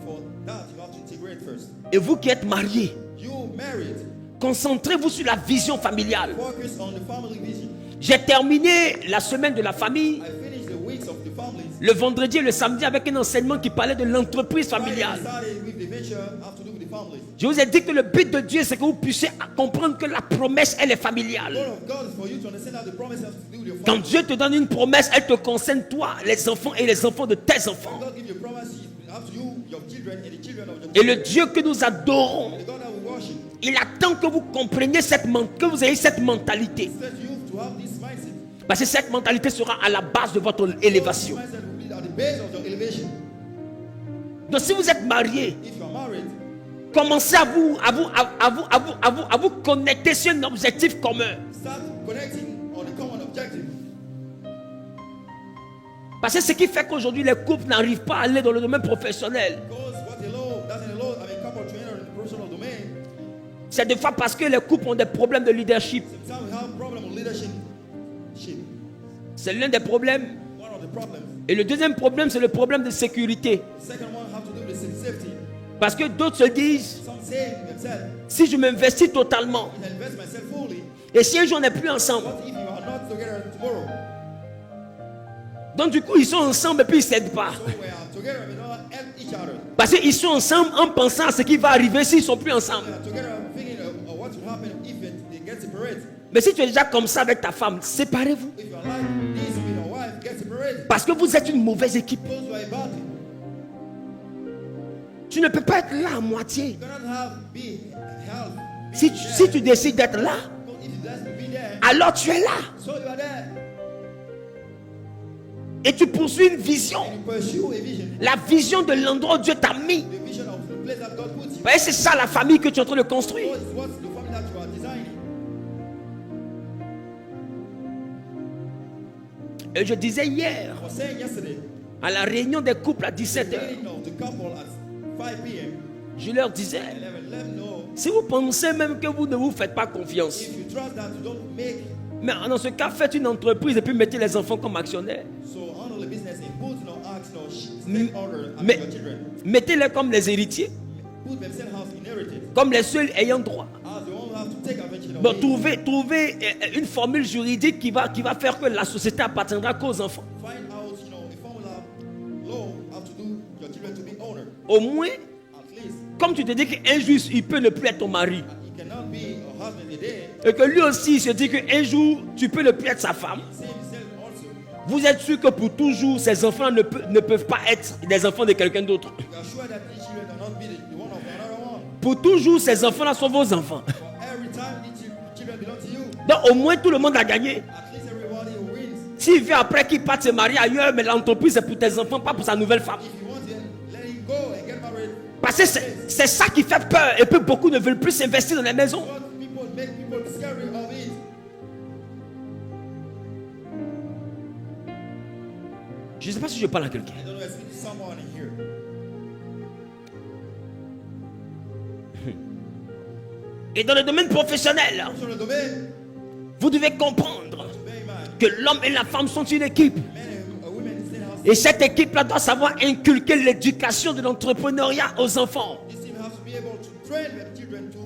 For that, you have to integrate first. Et vous qui êtes mariés, You married, concentrez-vous sur la vision familiale. focus on the family vision. J'ai terminé la semaine de la famille I finished the weeks of the families. le vendredi et le samedi avec un enseignement qui parlait de l'entreprise Friday, I familiale. started with the venture have to do with the families. Je vous ai dit que le but de Dieu, c'est que vous puissiez comprendre que la promesse, elle est The familiale. goal of God is for you to understand that the promise has to do with your Quand family. Dieu te donne une promesse, elle te concerne toi, les enfants et les enfants de tes enfants. God give you a promise, it have to you, your children, and the children of your Et children. le Dieu que nous adorons, The God that we worship il attend que vous compreniez que vous ayez cette mentalité. says you to have this mindset. Parce que cette mentalité sera à la base de votre This élévation. mindset will be at the base of your elevation. Donc si vous êtes marié, If you are married, commencez à vous connecter sur un objectif commun. start connecting on the common objective. Parce que ce qui fait qu'aujourd'hui les couples n'arrivent pas à aller dans le domaine professionnel, Because what doesn't allow, couple to enter in the professional domain. c'est des fois parce que les couples ont des problèmes de leadership. Sometimes we have problem with leadership. C'est l'un des problèmes. One of the problems. Et le deuxième problème, c'est le problème de sécurité. The second one have to do with safety. Parce que d'autres se disent, Some say themselves, si je m'investis totalement, I invest myself fully. et si un jour on n'est plus ensemble, What if you are not together tomorrow? donc du coup ils sont ensemble et puis ils ne s'aident pas. So we are together, we don't help each other. Parce qu'ils sont ensemble en pensant à ce qui va arriver s'ils ne sont plus ensemble. We are together thinking of what will happen if they get separated. Mais si tu es déjà comme ça avec ta femme, séparez-vous. If you are like this with your wife, get separated. Parce que vous êtes une mauvaise équipe. Because you are a bad thing. Tu ne peux pas être là à moitié. You cannot have be help. Si tu décides d'être là, Because if you just be there, alors tu es là. so you are there. Et tu poursuis une vision. And you pursue a vision. La vision de l'endroit où Dieu t'a mis. The vision of the place that God puts you. Voyez, c'est ça la famille que tu es en train de construire. What is what the family that you are designing. Et je disais hier, I was saying yesterday, à la réunion des couples à 17h, meeting of the couple at 5 p.m. je leur disais, Let them know si vous pensez même que vous ne vous faites pas confiance, if you trust that you don't make, mais dans ce cas, faites une entreprise et puis mettez les enfants comme actionnaires. so handle the business and put no acts, no stakeholder as Mais your children. mettez-les comme les héritiers, Put themselves as inherited, comme les seuls ayant droit. as they all have to take advantage of Bon, it. trouvez une formule juridique qui va faire que la société appartiendra qu'aux enfants. Find out, a formula law how to do your children to be owner. Au moins, At least, comme tu te dis qu'un jour, il peut ne plus être ton mari. he cannot be a husband a day. Et que lui aussi, il se dit qu'un jour, tu peux ne plus être sa femme. Same himself also. Vous êtes sûr que pour toujours, ces enfants ne peuvent pas être des enfants de quelqu'un d'autre. You are sure that these children cannot be the one of another one. Pour toujours, ces enfants-là sont vos enfants. For every time these children belong to you. Donc au moins, tout le monde a gagné. At least everybody who wins. S'il veut après qu'il parte se marier ailleurs, mais l'entreprise c'est pour tes enfants, pas pour sa nouvelle femme. If you want to let him go and get married, Parce que c'est ça qui fait peur. Et puis beaucoup ne veulent plus s'investir dans les maisons. what people make people scary of it. Je ne sais pas si je parle à quelqu'un. I don't know if it's someone in here. Et dans le domaine professionnel, Sur le domaine, vous devez comprendre bear in mind, que l'homme et la femme sont une équipe. men and women in the same house. Et cette équipe-là doit savoir inculquer l'éducation de l'entrepreneuriat aux enfants. This team has to be able to train their children to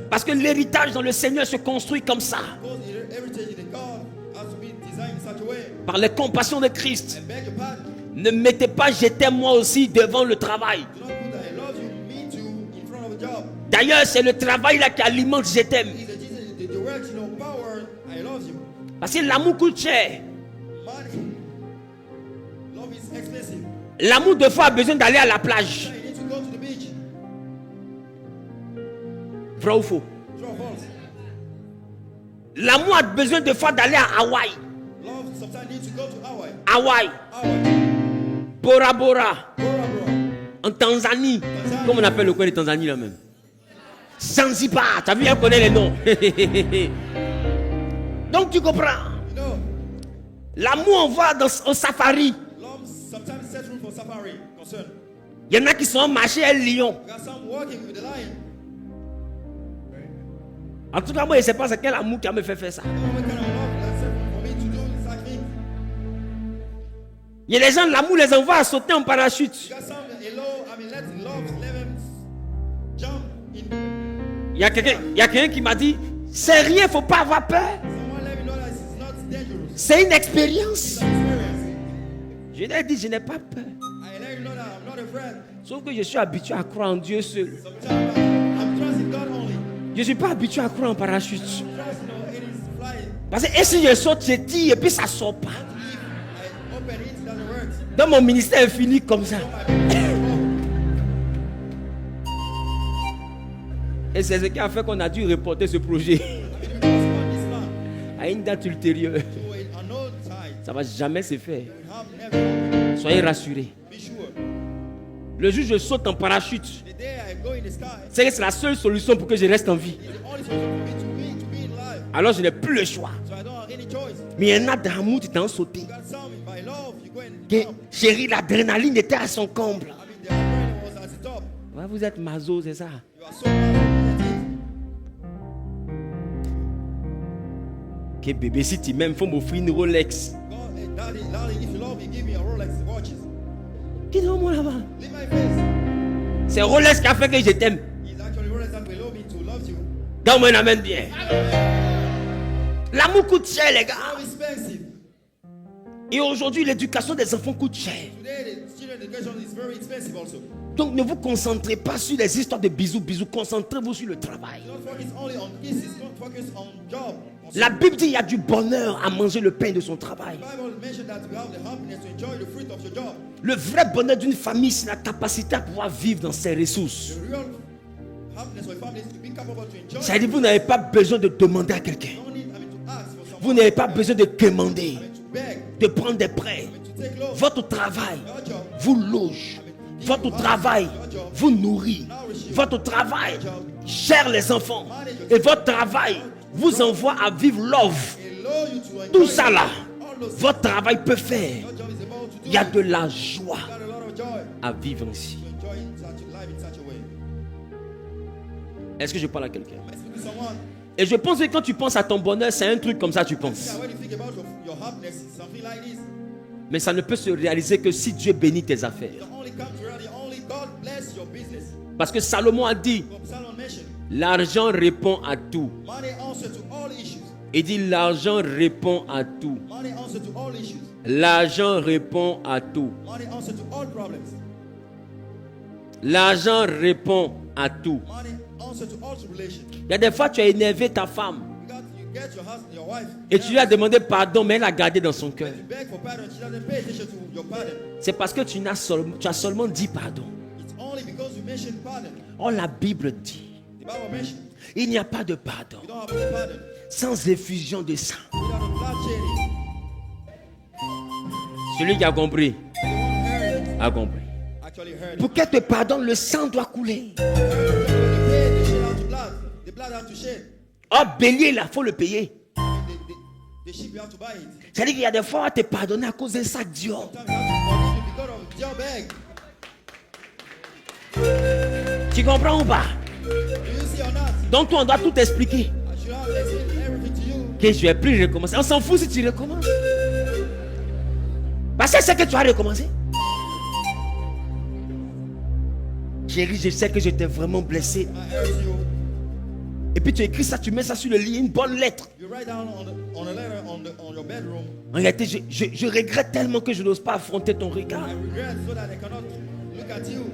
Parce que l'héritage dans le Seigneur se construit comme ça. because the heritage in God has to be designed in such a way. Par les compassions de Christ. And beg your pardon. Ne mettez pas j'étais moi aussi devant le travail. Do not put that I love you, me too, in front of a job. D'ailleurs, c'est le travail là qui alimente je t'aime. It's the work, power, I love you. Parce que l'amour coûte cher. Money. Love is expensive. L'amour de fois a besoin d'aller à la plage. You need to go to the beach. Vrai ou faux? True or false? L'amour a besoin de fois d'aller à Hawaï. Love sometimes needs to go to Hawaii. Hawaï, Hawaii. Bora Bora, Bora Bora. en Tanzanie. Comment on appelle le coin de Tanzanie là même? Zanzibar, tu as vu, on connaît les noms. Donc tu comprends. You know, L'amour on voit au safari. love sometimes sets room for safari concern. Il y en a qui sont marchés à Lyon. You got some walking with the lion. En tout cas, moi je ne sais pas c'est quel amour qui a me fait faire ça. I don't know what kind of love that's set room for me to do such things. Il y a des gens, l'amour les envoie à sauter en parachute. You got some let them jump in. Il y a quelqu'un qui m'a dit, c'est rien, il ne faut pas avoir peur. Someone let me know that it's not dangerous. C'est une expérience. It's an experience. Je lui ai dit, je n'ai pas peur. I let you know that I'm not afraid. Sauf que je suis habitué à croire en Dieu seul. Sometimes I'm trusting God only. Je ne suis pas habitué à croire en parachute. Trust, it is flying. Parce que et si je saute, je tire et puis ça ne sort pas. I open it, it doesn't work. Dans mon ministère infini comme ça. Et c'est ce qui a fait qu'on a dû reporter ce projet à une date ultérieure. Ça ne va jamais se faire. Soyez rassurés. Le jour où je saute en parachute, c'est que c'est la seule solution pour que je reste en vie. Alors je n'ai plus le choix. Mais il y en a d'amour qui t'ont sauté. Que, chérie, l'adrénaline était à son comble. Ouais, vous êtes maso, c'est ça. Que bébé, si tu m'aimes, il faut m'offrir une Rolex. Qui est moi là-bas? C'est Rolex qui a fait que je t'aime. Donne-moi une amène bien. L'amour coûte cher, les gars. Et aujourd'hui, l'éducation des enfants coûte cher. Donc ne vous concentrez pas sur les histoires de bisous, concentrez-vous sur le travail. La Bible dit qu'il y a du bonheur à manger le pain de son travail. Le vrai bonheur d'une famille, c'est la capacité à pouvoir vivre dans ses ressources. C'est-à-dire que vous n'avez pas besoin de demander à quelqu'un. Vous n'avez pas besoin de demander, de prendre des prêts. Votre travail vous loge. Votre travail vous nourrit. Votre travail gère les enfants. Et votre travail vous envoie à vivre love. Tout ça là, votre travail peut faire. Il y a de la joie à vivre ainsi. Est-ce que je parle à quelqu'un? Et je pense que quand tu penses à ton bonheur, c'est un truc comme ça tu penses. Mais ça ne peut se réaliser que si Dieu bénit tes affaires. Parce que Salomon a dit, l'argent répond à tout. Il dit, l'argent répond à tout. L'argent répond à tout. L'argent répond à tout. Il y a des fois tu as énervé ta femme et tu lui as demandé pardon, mais elle a gardé dans son cœur. C'est parce que tu as seulement dit pardon. Oh, la Bible dit, il n'y a pas de pardon sans effusion de sang. Celui qui a compris a compris. Pour qu'elle te pardonne, le sang doit couler. Oh, bélier, là, il faut le payer. C'est-à-dire qu'il y a des fois, on va te pardonner à cause d'un sac Dior. Tu comprends ou pas? Donc toi, on doit tout expliquer. I should have explained everything to you. Que je vais plus recommencer. On s'en fout si tu recommences. Parce que c'est que tu as recommencé. Chérie, je sais que je t'ai vraiment blessé. I hurt you. Et puis tu écris ça, tu mets ça sur le lit, une bonne lettre. You write down on a letter on your bedroom. En réalité, je regrette tellement que je n'ose pas affronter ton regard. I regret so that I cannot look at you.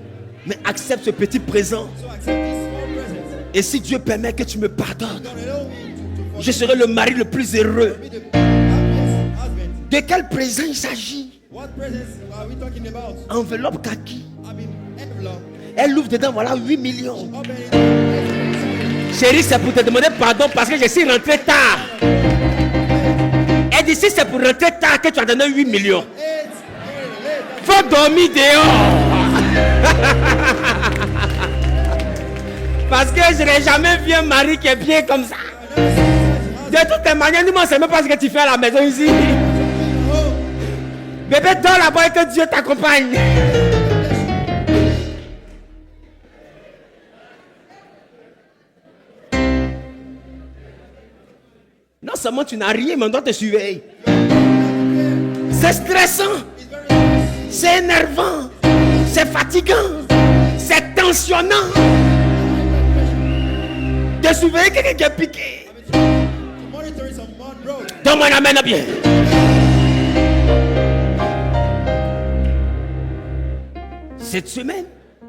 Mais accepte ce petit présent. So accept this small present. Et si Dieu permet que tu me pardonnes, Don't allow me to je serai le mari le plus heureux. be the happiest husband. De quel présent il s'agit? What presents are we talking about? Enveloppe kaki. I mean, envelope. Elle ouvre dedans, voilà 8 millions. Open it. Chérie, c'est pour te demander pardon parce que je suis rentré tard. Elle dit si c'est pour rentrer tard que tu as donné 8 millions. Faut dormir dehors. Parce que je n'ai jamais vu un mari qui est bien comme ça. De toutes les manières, dis-moi, c'est même pas ce que tu fais à la maison ici. Bébé, dors là-bas et que Dieu t'accompagne. Non seulement tu n'as rien, mais on doit te surveiller. C'est stressant. C'est énervant. C'est fatigant. C'est tensionnant. De surveiller quelqu'un qui est piqué. Monitoring someone, bro. Donne-moi la main bien. Cette semaine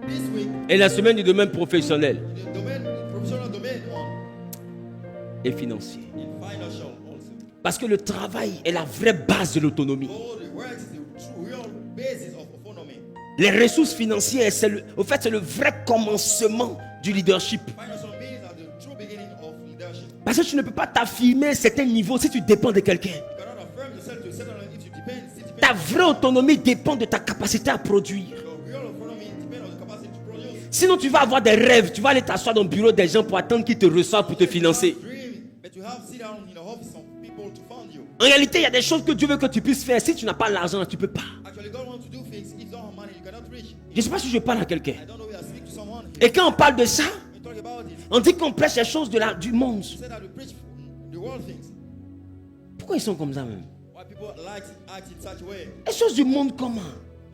This week, est la semaine du domaine professionnel the professional domain one et financier. in financial also. Parce que le travail est la vraie base de l'autonomie. All the work is the true real basis of autonomy. Les ressources financières, c'est le vrai commencement du leadership. Financial means are the true beginning of leadership. Parce que tu ne peux pas t'affirmer à un certain niveau si tu dépends de quelqu'un. You cannot affirm yourself to a certain level if you depend. It depends. Ta vraie autonomie dépend de ta capacité à produire. Your real autonomy depends on the capacity to produce. Sinon, tu vas avoir des rêves. Tu vas aller t'asseoir dans le bureau des gens pour attendre qu'ils te reçoivent pour te financer. Dream, but you have sit down in the office of people to fund you. En réalité, il y a des choses que Dieu veut que tu puisses faire. Si tu n'as pas l'argent, tu ne peux pas. Actually, God wants to do things. If you don't have money, you cannot reach. Je ne sais pas si je parle à quelqu'un. I don't know if I speak to someone. Et quand on parle de ça, We talk about it. on dit qu'on prêche les choses du monde. Say that we preach the world things. Pourquoi ils sont comme ça même? Why people like to act in such a way? Les choses du monde comment?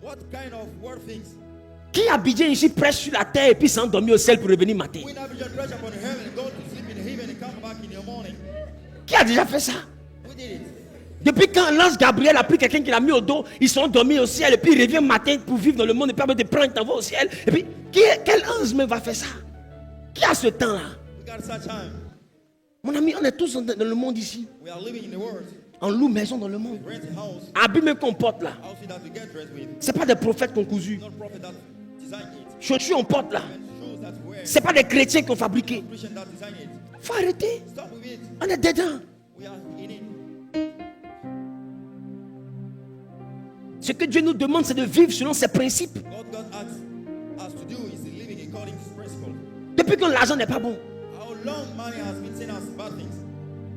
What kind of world things? Qui a Abidjan ici prêche sur la terre et puis s'endormit au ciel pour revenir matin? We never just preach upon heaven and go to sleep in heaven and come back in the morning. Qui a déjà fait ça? We did it. Depuis quand l'ange Gabriel a pris quelqu'un qui l'a mis au dos, ils sont dormis au ciel et puis il revient matin pour vivre dans le monde et permet de prendre un vol au ciel. Et puis, quel ange même va faire ça? Qui a ce temps-là? We got such time. Mon ami, on est tous dans le monde ici. We are living in the world. On loue maison dans le monde. Rent a house. Habits même qu'on porte là. Outfit that we get dressed with. C'est pas des prophètes qu'on cousu. Not prophet that design it. Chaussures on porte là. Shoes that we wear. C'est pas des chrétiens qui ont fabriqué. Christian that design it. Faut arrêter. Stop with it. On est dedans. We are in it. Ce que Dieu nous demande, c'est de vivre selon ses principes. What God asks us to do is living according to His principle. Depuis que l'argent n'est pas bon. How long money has been seen as bad things?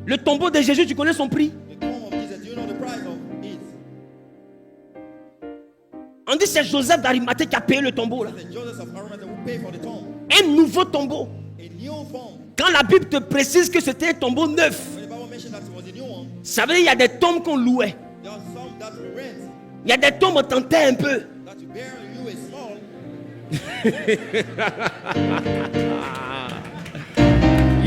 Le tombeau de Jésus, tu connais son prix? The tomb of Jesus, do you know the price of it? On dit c'est Joseph d'Arimathée qui a payé le tombeau là. The Joseph of Arimathea will pay for the tomb. Un nouveau tombeau. A new form. Quand la Bible te précise que c'était un tombeau neuf, When the Bible mentioned that it was a new one, ça veut dire qu'il y a des tombes qu'on louait. there are some that we rent, Il y a des tombes on tentait un peu. that you bear you a small. Il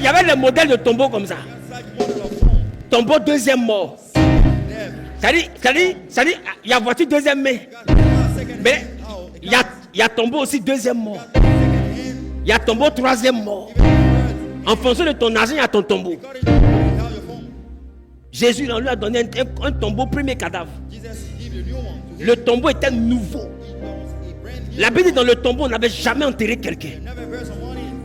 y avait le modèle de tombeau comme ça. Such model of form. Tombeau deuxième mort. Death. Ça dit, il y a voiture deuxième main. Got a second Mais hand. How? il y a tombeau aussi deuxième mort. Second hand. Il y a tombeau troisième mort. Even the En fonction de ton argent, il y a ton tombeau. according to how your form. Jésus, on lui a donné un tombeau premier cadavre. Jesus give you a new one. To Le tombeau était nouveau. It was a brand new. La Bible dit dans le tombeau, on n'avait jamais enterré quelqu'un. Never bear someone in.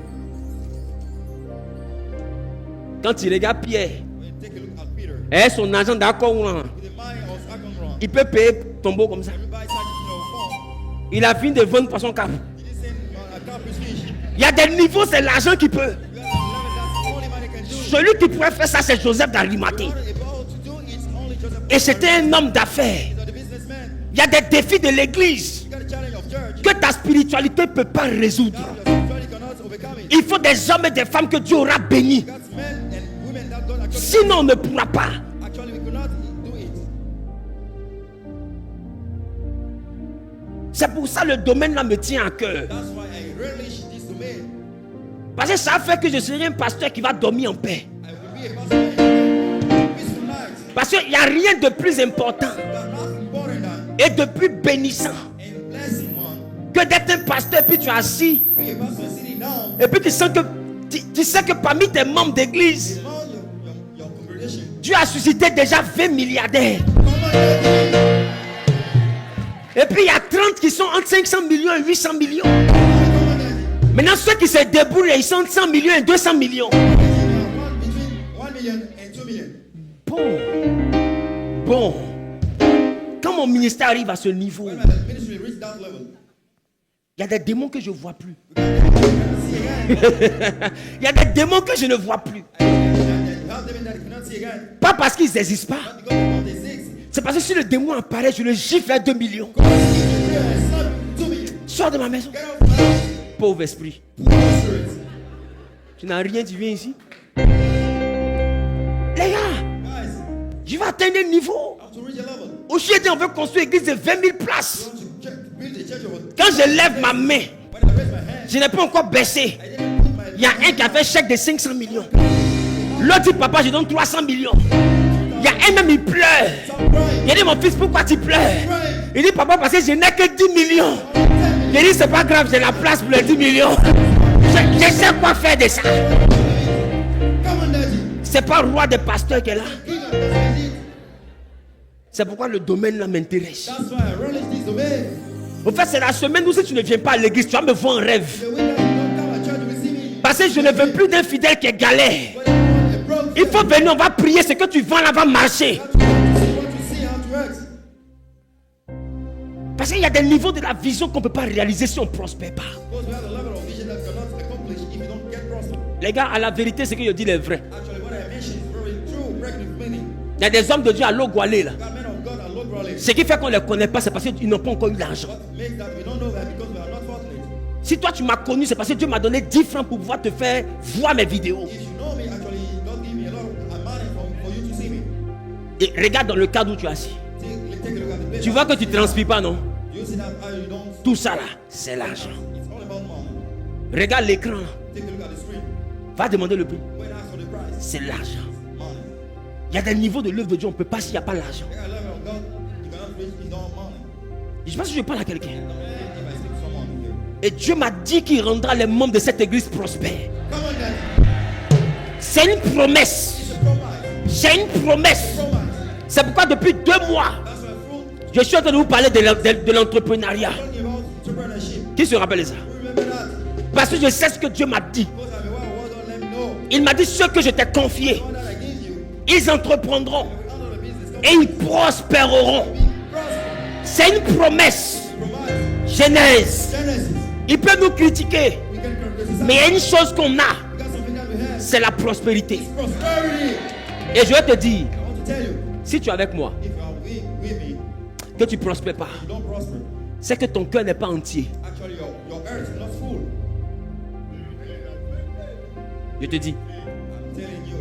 Quand tu regardes Pierre, When you take a look at Peter, et son argent d'accord, with the mind of Akonron, il peut payer tombeau comme ça. you buy such form. Il a fini de vendre poisson cap. He didn't send a catfish fish. Il y a des niveaux, c'est l'argent qui peut. You got a level that's only money can do. Celui qui pourrait faire ça, c'est Joseph d'Arimathée. What about to do it's only Joseph. Et c'était un homme d'affaires. He's the businessman. Il y a des défis de l'église You got a challenge of church. que ta spiritualité ne peut pas résoudre. Your spirituality cannot overcome overcome it. Il faut des hommes et des femmes que Dieu aura bénis. God's men and women that God actually, Sinon, on ne pourra pas. actually we could not do it. C'est pour ça que le domaine là me tient à cœur. That's why I relish this domain. Parce que ça fait que je serai un pasteur qui va dormir en paix. I will be a pastor in peaceful nights. Parce qu'il n'y a rien de plus important But nothing important than et de plus bénissant a blessing one. que d'être un pasteur puis tu es assis Be a pastor sitting down. et puis tu sens que tu sais que parmi tes membres d'église, Among your congregation. Dieu a suscité déjà 20 milliardaires. Come on, daddy. Et puis il y a 30 qui sont entre 500 millions et 800 millions. Come on, daddy. Maintenant ceux qui se débrouillent, ils sont entre 100 millions et 200 millions. Between 1 million and 2 million. Bon. Quand mon ministère arrive à ce niveau, When my ministry reached that level, il y a des démons que je ne vois plus. we cannot see again. Il y a des démons que je ne vois plus. You have them that you cannot see again. Pas parce qu'ils n'existent pas. Not because they don't exist. C'est parce que si le démon apparaît, je le gifle à 2 millions. Because if you pray and stop 2 million, Sors de ma maison. get out of my house. Pauvre esprit. Poor spirit. Tu n'as rien, tu viens ici. Les gars, Guys, je vais atteindre un niveau. I have to reach a level. Au Chiété, on veut construire une église de 20 000 places. I want to build a church of Quand je lève ma main, when I raise my hand, je n'ai pas encore baissé. I didn't put my Il y a un qui a fait chèque de 500 millions. L'autre dit, papa, je donne 300 millions. Il y a un même, il pleure. stop crying. Il dit, mon fils, pourquoi tu pleures? Il dit, papa, parce que je n'ai que 10 millions. 10 million. Il dit, c'est pas grave, j'ai la place pour les 10 millions. Je sais quoi faire de ça. Come on, daddy. C'est pas le roi des pasteurs qui est là. King of the C'est pourquoi le domaine là m'intéresse. That's why I relish this domain. En fait, c'est la semaine où si tu ne viens pas à l'église, tu vas me voir en rêve. The way that you don't come at church, you will see me. Parce que je ne veux plus d'un fidèle qui est galère. But I want a broke Il faut venir, on va prier, ce que tu vends là va marcher. to see what you see, how to work. Parce qu'il y a des niveaux de la vision qu'on ne peut pas réaliser si on ne prospère pas. Because we have a level of vision that cannot accomplish if you don't get prosper. Les gars, à la vérité, ce que je dis est vrai. Actually, what I mentioned is very true, breaking with meaning. Il y a des hommes de Dieu à Logoualé là. God, men of God, are Lord Raleigh. Ce qui fait qu'on ne les connaît pas, c'est parce qu'ils n'ont pas encore eu l'argent. What makes that we don't know that because we are not fortunate. Si toi tu m'as connu, c'est parce que Dieu m'a donné 10 francs pour pouvoir te faire voir mes vidéos. If you know me, actually, God give me a lot of money for you to see me. Et regarde dans le cadre où tu es assis. Take a look at the place. Tu vois que tu ne transpires pas, non? You see that how you don't. Tout ça là, c'est l'argent. It's all about money. Regarde l'écran là. Take a look at the screen. Va demander le prix. When ask for the price, C'est l'argent. money. Il y a des niveaux de l'œuvre de Dieu, on ne peut pas s'il n'y a pas l'argent. Like a level of God, you cannot reach without money. Je pense que je parle à quelqu'un. If I speak to someone here. Et Dieu m'a dit qu'il rendra les membres de cette église prospères. Come on, daddy. C'est une promesse. It's a promise. C'est une promesse. Promise. C'est pourquoi depuis 2 mois, That's why fruit. je suis en train de vous parler de l'entrepreneuriat. Talking about entrepreneurship. Qui se rappelle ça? Remember that. Parce que je sais ce que Dieu m'a dit. Because I'm a wild don't let me know. Il m'a dit ce que je t'ai confié. The one that I give you, Ils entreprendront we handle the business. et ils prospéreront. Prosper. C'est une promesse. Promise. Genèse. Genesis. Il peut nous critiquer, We can criticize. mais il y a une chose qu'on a, We got something that we have. c'est la prospérité. Prosperity. Et je vais te dire, I want to tell you, si tu es avec moi, if you are with me, que tu ne prospères pas, you don't prosper. c'est que ton cœur n'est pas entier. Actually, your earth is not full. Je te dis, I'm telling you.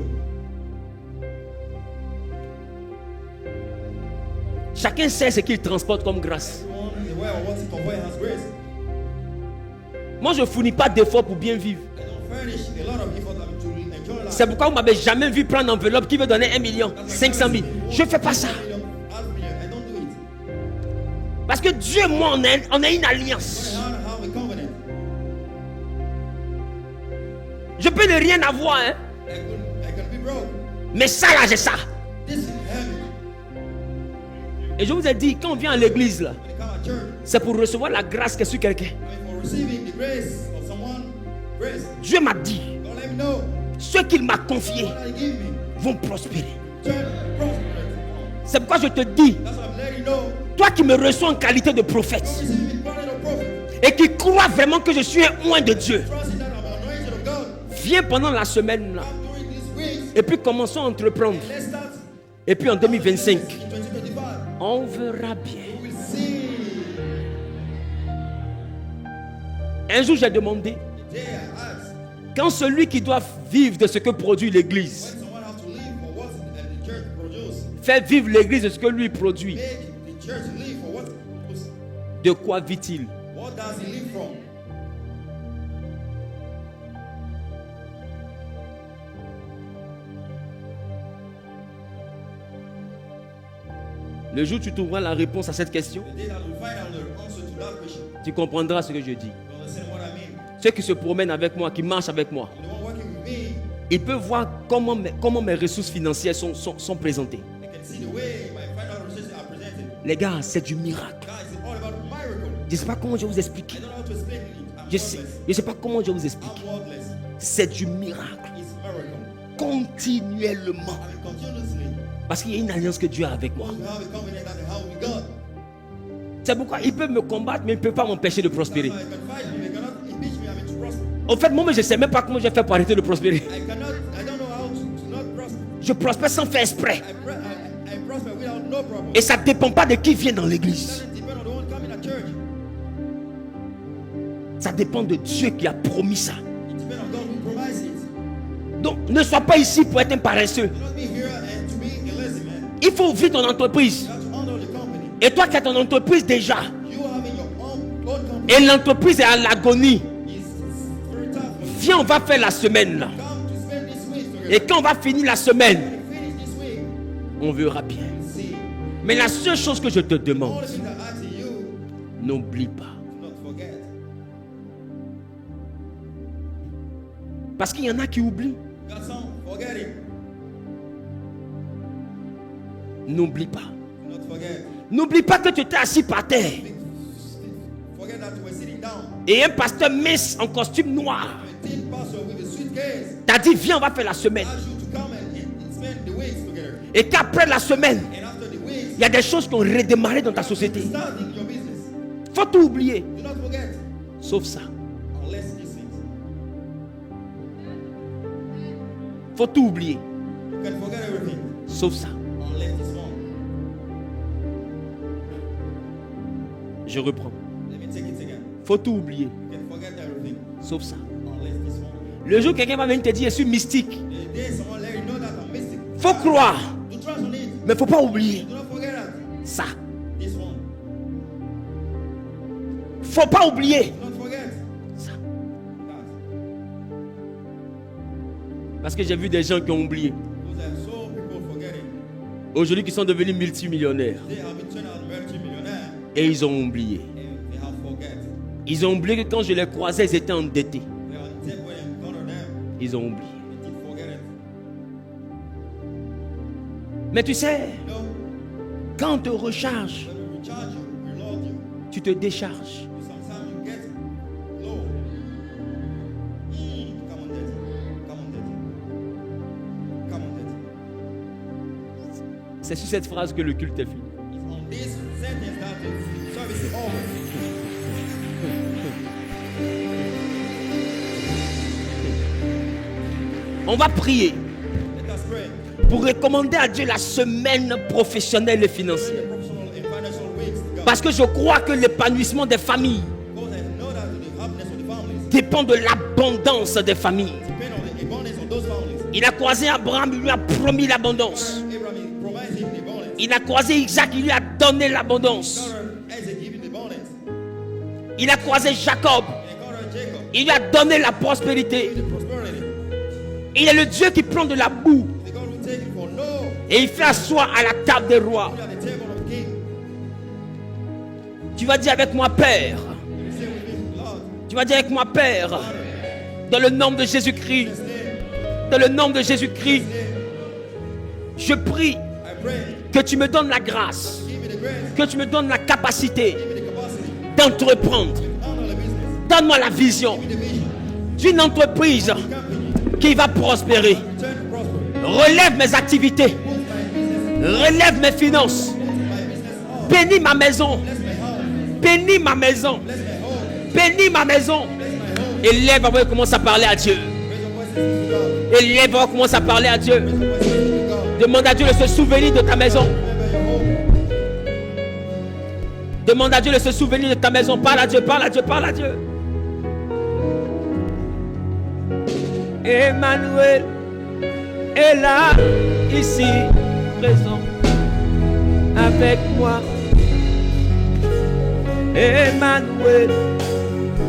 chacun sait ce qu'il transporte comme grâce. Everyone is aware of what he convey as grace. Moi, je ne fournis pas d'efforts pour bien vivre. I don't furnish a lot of effort to enjoy life. C'est pourquoi vous ne m'avez jamais vu prendre une enveloppe qui veut donner 1 million, 500 000. Je ne fais pas ça. Half million, I don't do it. Parce que Dieu et moi, on a une alliance. I have a covenant. Je peux ne rien avoir, hein. I can be broke. Mais ça là, j'ai ça. This is heavy. Et je vous ai dit, quand on vient à l'église là, When you come at church, c'est pour recevoir la grâce qui est sur quelqu'un. I mean, for receiving the grace of someone, grace. Dieu m'a dit, Don't let me know. ceux qu'il m'a confiés What I give me, vont prospérer. turn prosperity. C'est pourquoi je te dis, That's what I'm letting you know. toi qui me reçois en qualité de prophète Receiving the calling of prophet. et qui crois vraiment que je suis un oint de Dieu, Trusting that I'm anointed of God. viens pendant la semaine là I'm doing these weeks. et puis commençons à entreprendre. Let's start Et puis en 2025, in 2025. on verra bien. We will see. Un jour j'ai demandé, The day I asked, Quand celui qui doit vivre de ce que produit l'église When someone has to live for what the church produces, fait vivre l'église de ce que lui produit, make the church live for what it produces. de quoi vit-il? What does he live from? Le jour où tu trouveras la réponse à cette question, The day that we find out the answer to that question, tu comprendras ce que je dis. you understand what I mean? Ceux qui se promènent avec moi, qui marchent avec moi, The one working with me, ils peuvent voir comment mes ressources financières sont présentées. they can see the way my final resources are presented. Les gars, c'est du miracle. Guys, it's all about miracle. Je ne sais pas comment je vais vous expliquer. I don't know how to explain it. I'm Je ne sais pas comment je vais vous expliquer. I'm worthless. C'est du miracle. It's miracle. Continuellement. I mean, continuously. Parce qu'il y a une alliance que Dieu a avec moi. You have a covenant that the house with God. C'est pourquoi ils peuvent me combattre, mais ils ne peuvent pas m'empêcher de prospérer. That's why they can fight me. They cannot impeach me. I mean, to prosper. En fait, moi, je ne sais même pas comment je vais faire pour arrêter de prospérer. I don't know how to not prosper. Je prospère sans faire exprès. I prosper without no problem. Et ça ne dépend pas de qui vient dans l'église. It doesn't depend on the one coming at church. Ça dépend de Dieu qui a promis ça. It depends on God who provides it. Donc, ne sois pas ici pour être un paresseux. Do not be here and to be a lazy man. Il faut vivre ton entreprise. You have to handle the company. Et toi qui as ton entreprise déjà, You having your own company et l'entreprise est à l'agonie, is very tough. viens, on va faire la semaine là. Come to spend this week together. Et quand on va finir la semaine, Finish this week. on verra bien. See. Mais la seule chose que je te All demande, the things that I ask you, n'oublie pas. do not forget. Parce qu'il y en a qui oublient. Got some? Forget it. N'oublie pas. Do not forget. N'oublie pas que tu étais assis par terre. Forget that you were sitting down. Et un pasteur mince en costume noir A teen pastor with a suitcase t'a dit, viens, on va faire la semaine. asked you to come and spend the weeks together. Et qu'après la semaine, And after the weeks, il y a des choses qui ont redémarré dans ta société. starting your business. Faut tout oublier. Do not forget. Sauf ça. Unless these things. Faut tout oublier. You can forget everything. Sauf ça. Unless this one. Je reprends. Let me take it again. Faut tout oublier. You can forget everything. Sauf ça. Unless this one. Le jour où quelqu'un va venir te dire, je suis mystique. The day someone let you know that I'm mystic. Faut croire. To trust on it. Mais faut pas oublier Do not forget that. ça. This one. Faut pas oublier Do not forget ça. that. Parce que j'ai vu des gens qui ont oublié. Because I saw people forgetting. Aujourd'hui, qui sont devenus multimillionnaires. They have been turned out multi-millionaire Et ils ont oublié. and they have forget. Ils ont oublié que quand je les croisais, ils étaient endettés. They are in debt when I encounter them. Ils ont oublié. They did forget it. Mais tu sais, You know, quand on te recharge, when we recharge you, we load you. tu te décharges. Sometimes you get low. Come on, Daddy. Come on, Daddy. Come on, Daddy. C'est sur cette phrase que le culte est fini. It's on this sentence that the service is over. On va prier Let us pray. pour recommander à Dieu la semaine professionnelle et financière. The professional and financial weeks to God. Parce que je crois que l'épanouissement des familles Because I know that the happiness of the families dépend de l'abondance des familles. depend on the abundance of those families. Il a croisé Abraham, il lui a promis l'abondance. Abraham is promising the abundance. Il a croisé Isaac, il lui a donné l'abondance. Isaac giving the abundance. Il a croisé Jacob, And encounter Jacob il lui a donné la prospérité. the prosperity. Il est le Dieu qui prend de la boue The God will take it for no. et il fait asseoir à la table des rois. Put at the table of the king. Tu vas dire avec moi, Père. You say with me, Lord, Tu vas dire avec moi, Père. Dans le nom de Jésus-Christ. His name, Dans le nom de Jésus-Christ. Je prie I pray. que tu me donnes la grâce. Give me the grace. Que tu me donnes la capacité Give me the capacity. d'entreprendre. Handle the business. Donne-moi la vision Give me the vision. d'une entreprise Company. qui va prospérer. Return to prosper. Relève mes activités. Put my business. Relève mes finances. My business on. Bénis ma maison. Bless my house. Bénis ma maison. Bless my home. Bénis ma maison. Bless my home. Élève avant et commence à parler à Dieu. Raise your voices to God. Élève avant et commence à parler à Dieu. Raise your voices to God. Demande à Dieu de se souvenir de ta maison. Remember your home. Demande à Dieu de se souvenir de ta maison. Parle à Dieu, parle à Dieu, parle à Dieu. Emmanuel est là, ici, présent, avec moi. Emmanuel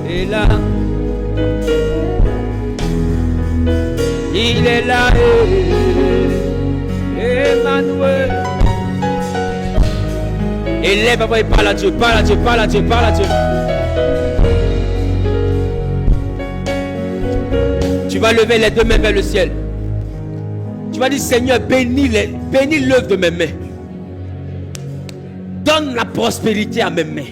est là. Il est là, Emmanuel. Élève, papa, et parle à Dieu, parle à Dieu, parle à Dieu, parle à Dieu. Tu vas lever les deux mains vers le ciel. Tu vas dire, Seigneur, bénis l'œuvre de mes mains. Donne la prospérité à mes mains.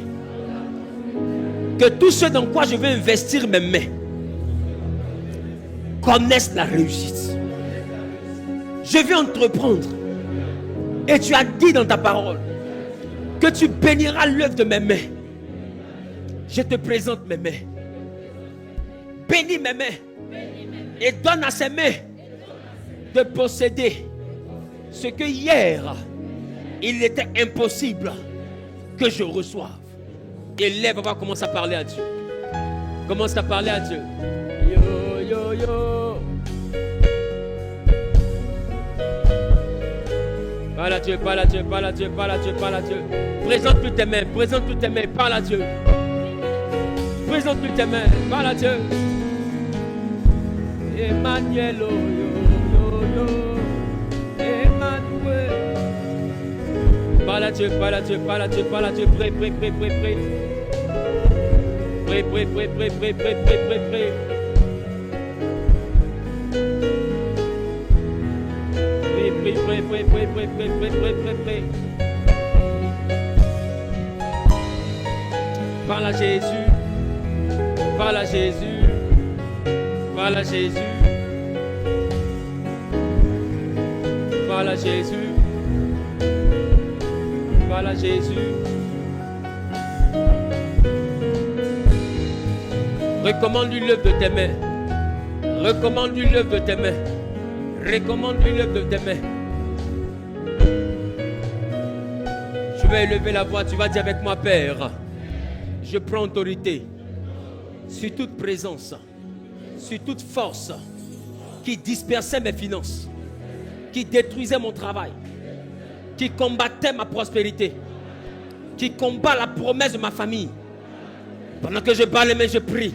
Que tout ce dans quoi je vais investir mes mains connaissent la réussite. Je vais entreprendre. Et tu as dit dans ta parole que tu béniras l'œuvre de mes mains. Je te présente mes mains. Bénis mes mains. Et donne à ces mains de posséder ce que hier il était impossible que je reçoive. Et lève, va commencer à parler à Dieu. Commence à parler à Dieu. Yo, yo, yo. Parle à Dieu, parle à Dieu, parle à Dieu, parle à Dieu, parle à Dieu. Présente-lui tes mains, présente-lui tes mains, parle à Dieu. Présente-lui tes mains, parle à Dieu. Emmanuel, oh, yo, yo, yo. Emmanuel. Parle à Dieu, parle à Dieu, parle à Dieu, parle à Dieu. Prie, prie, prie, prie, prie. Prie, prie, prie, prie, prie, prie, prie, prie, prie. Prie, prie, prie, prie, prie, prie, prie, prie, prie, prie, prie. Parle à Jésus. Parle à Jésus. Parle à Jésus. Parle à Jésus. Parle à Jésus. Recommande-lui l'œuvre de tes mains. Recommande-lui l'œuvre de tes mains. Recommande-lui l'œuvre de tes mains. Je vais élever la voix. Tu vas dire avec moi, Père, je prends autorité sur toute présence, sur toute force qui dispersait mes finances, qui détruisait mon travail, qui combattait ma prospérité, qui combat la promesse de ma famille. Pendant que je bats les mains, je prie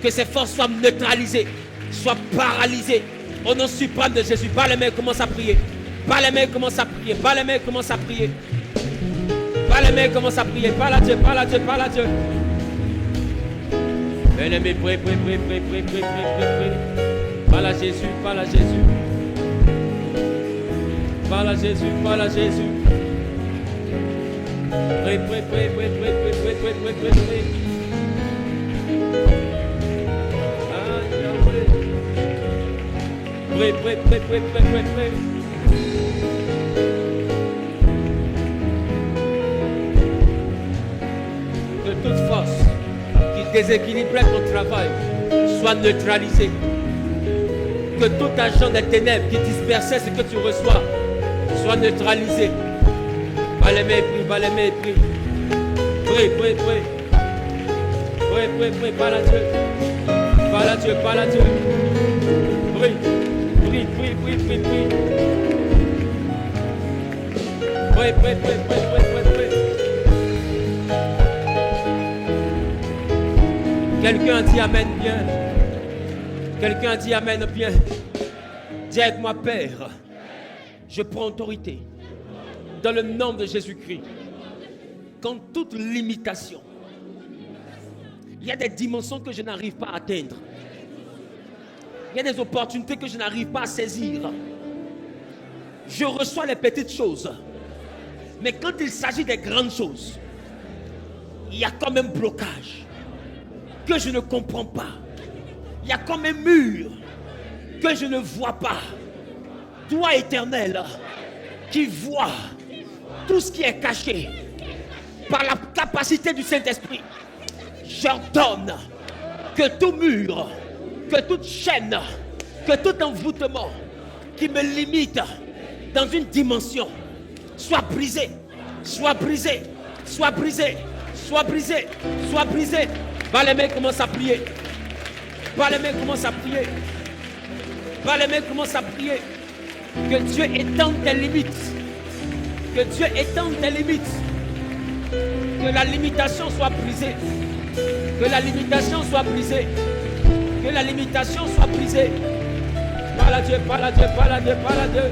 que ces forces soient neutralisées, soient paralysées. Au nom suprême de Jésus, bats les mains, commence à prier. Bats les mains, commence à prier. Bats les mains, commence à prier. Bats les mains, commence à prier. Parle à Dieu, parle à Dieu, parle à Dieu. Bien-aimé, prie, prie, prie, prie, prie, prie, prie, prie. Parle à Jésus, parle à Jésus. Parle à Jésus, parle à Jésus. Prie, prie, prie, prie, prie, prie, prie, prie, prie, prie, prie. Prie, prie, prie, prie, prie, prie, prie. Que toute force qui déséquilibrait ton travail soit neutralisée. Que tout agent des ténèbres qui dispersait ce que tu reçois soit neutralisé. Bas les mains, prie, bas les mains, prie. Prie, prie, prie. Prie, prie, prie, parle à Dieu. Parle à Dieu, parle à Dieu. Prie, prie, prie, prie, prie, prie. Prie, prie, prie, prie, prie, prie. Quelqu'un dit amen bien. Quelqu'un dit amen bien. Dis avec moi, Père, je prends autorité dans le nom de Jésus-Christ. Quand toute limitation, il y a des dimensions que je n'arrive pas à atteindre. Il y a des opportunités que je n'arrive pas à saisir. Je reçois les petites choses. Mais quand il s'agit des grandes choses, il y a comme un blocage que je ne comprends pas. Il y a comme un mur que je ne vois pas. Toi, Éternel, qui vois tout ce qui est caché par la capacité du Saint-Esprit, j'ordonne que tout mur, que toute chaîne, que tout envoûtement qui me limite dans une dimension soit brisé, soit brisé, soit brisé, soit brisé, soit brisé. Bas les mains, commence à prier. Bas les mains, commence à prier. Bien-aimé, commence à prier. Que Dieu étende tes limites. Que Dieu étende tes limites. Que la limitation soit brisée. Que la limitation soit brisée. Que la limitation soit brisée. Parle à Dieu, parle à Dieu, parle à Dieu, parle à Dieu.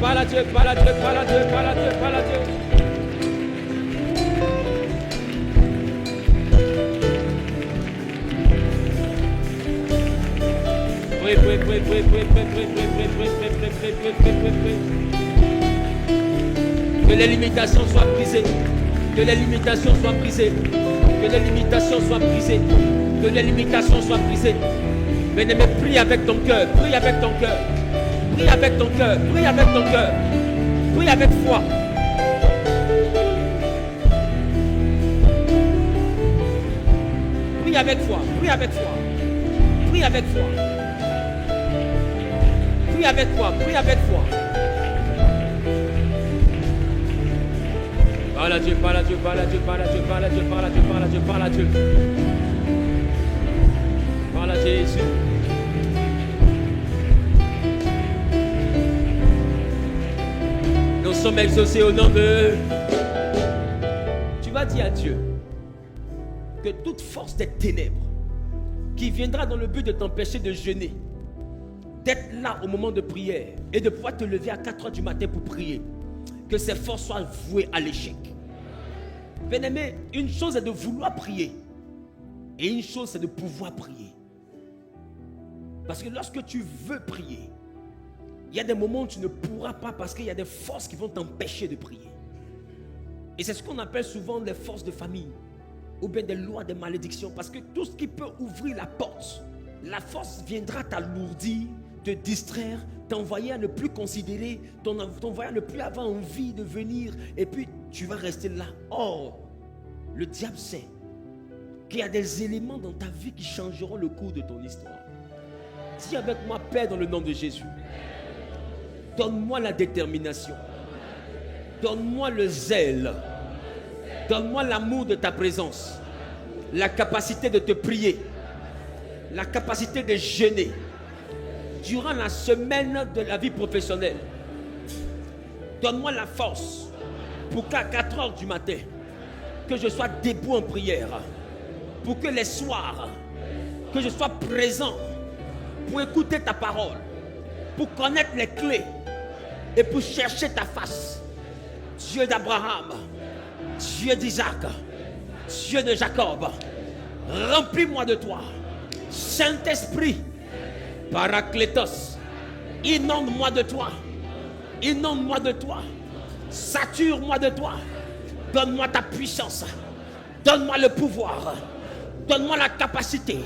Parle à Dieu, parle à Dieu, parle à Dieu, parle à Dieu, parle à Dieu. Prie, prie, prie, prie, prie, prie, prie, prie, prie, prie, prie, prie, prie, prie, prie. Que les limitations soient brisées. Que les limitations soient brisées. Que les limitations soient brisées. Que les limitations soient brisées. Bien-aimé, prie avec ton cœur. Prie avec ton cœur. Prie avec ton cœur. Prie avec ton cœur. Prie avec foi. Prie avec foi. Prie avec foi. Prie avec foi. Prie avec foi. Prie avec foi. Parle à Dieu, parle à Dieu, parle à Dieu, parle à Dieu, parle à Dieu, parle à Dieu, parle à Dieu, parle à Dieu. Parle à Jésus. Nous sommes exaucés au nom de... Tu vas dire à Dieu que toute force des ténèbres qui viendra dans le but de t'empêcher de jeûner, d'être là au moment de prière et de pouvoir te lever à 4 heures du matin pour prier, que ces forces soient vouées à l'échec. Bien-aimé, une chose est de vouloir prier et une chose c'est de pouvoir prier. Parce que lorsque tu veux prier, il y a des moments où tu ne pourras pas parce qu'il y a des forces qui vont t'empêcher de prier. Et c'est ce qu'on appelle souvent les forces de famille ou bien des lois de malédiction. Parce que tout ce qui peut ouvrir la porte, la force viendra t'alourdir, te distraire, t'envoyer à ne plus considérer, t'envoyer à ne plus avoir envie de venir, et puis tu vas rester là. Or, le diable sait qu'il y a des éléments dans ta vie qui changeront le cours de ton histoire. Dis avec moi, Père, dans le nom de Jésus, donne-moi la détermination, donne-moi le zèle, donne-moi l'amour de ta présence, la capacité de te prier, la capacité de jeûner durant la semaine de la vie professionnelle. Donne-moi la force pour qu'à 4 heures du matin, que je sois debout en prière, pour que les soirs, que je sois présent pour écouter ta parole, pour connaître les clés et pour chercher ta face. Dieu d'Abraham, Dieu d'Isaac, Dieu de Jacob, remplis-moi de toi. Saint-Esprit, Paraclétos, inonde-moi de toi, inonde-moi de toi, sature-moi de toi, donne-moi ta puissance, donne-moi le pouvoir, donne-moi la capacité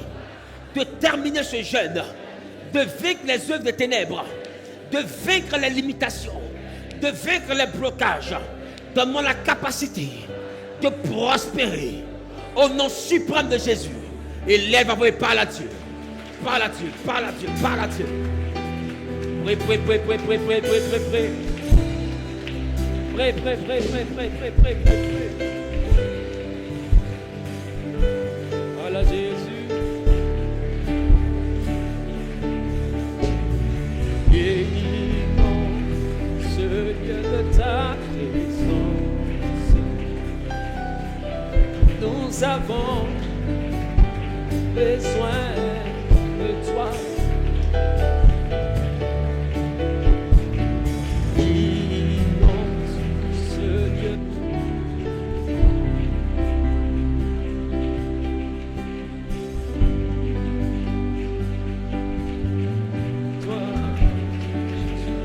de terminer ce jeûne, de vaincre les œuvres des ténèbres, de vaincre les limitations, de vaincre les blocages. Donne-moi la capacité de prospérer au nom suprême de Jésus. Élève à vous et parle à Dieu. Parle à Dieu, parle à Dieu, parle à Dieu. Prie, prie, prie, prie, prie, prie, prie, prie, prie. Prie, prie, prie, prie, prie, prie, prie, prie. Parle à Jésus. Bénis-moi ce lieu de ta présence. Nous avons besoin de toi. Inonde ce lieu. Toi, Jésus.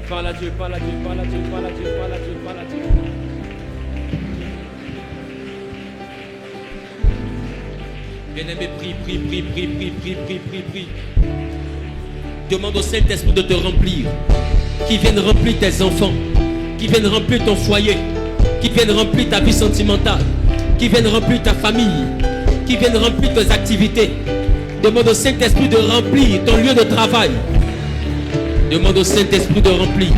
Parle à Dieu, parle à Dieu, parle à Dieu, parle à Dieu, parle à Dieu, parle à Dieu. Bien-aimé, prie, prie, prie, prie, prie, prie, prie, prie, prie. Demande au Saint-Esprit de te remplir. Qui vienne remplir tes enfants. Qui vienne remplir ton foyer. Qui vienne remplir ta vie sentimentale. Qui vienne remplir ta famille. Qui vienne remplir tes activités. Demande au Saint-Esprit de remplir ton lieu de travail. Demande au Saint-Esprit de remplir.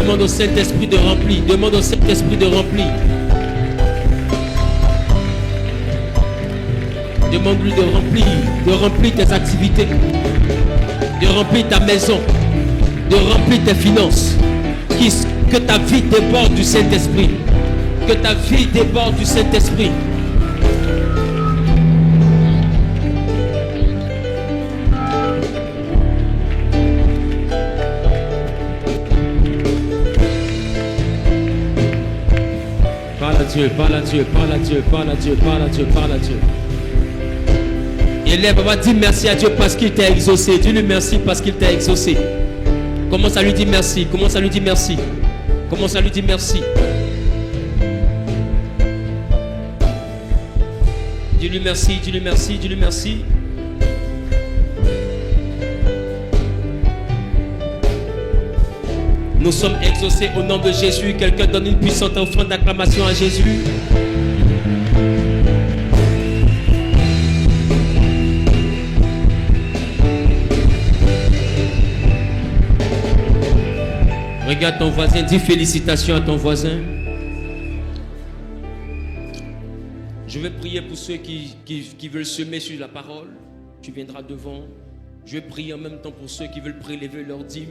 Demande au Saint-Esprit de remplir. Demande au Saint-Esprit de remplir. Demande-lui de remplir tes activités, de remplir ta maison, de remplir tes finances. Que ta vie déborde du Saint-Esprit. Que ta vie déborde du Saint-Esprit. Parle à Dieu, parle à Dieu, parle à Dieu, parle à Dieu, parle à Dieu, parle à Dieu. Élève, on va dire merci à Dieu parce qu'il t'a exaucé. Dis-lui merci parce qu'il t'a exaucé. Commence à lui dire merci. Commence à lui dire merci. Commence à lui dire merci. Dis-lui merci, dis-lui merci, dis-lui merci. Nous sommes exaucés au nom de Jésus. Quelqu'un donne une puissante offrande d'acclamation à Jésus. Regarde ton voisin, dis félicitations à ton voisin. Je vais prier pour ceux qui veulent semer sur la parole. Tu viendras devant. Je vais prier en même temps pour ceux qui veulent prélever leur dîme.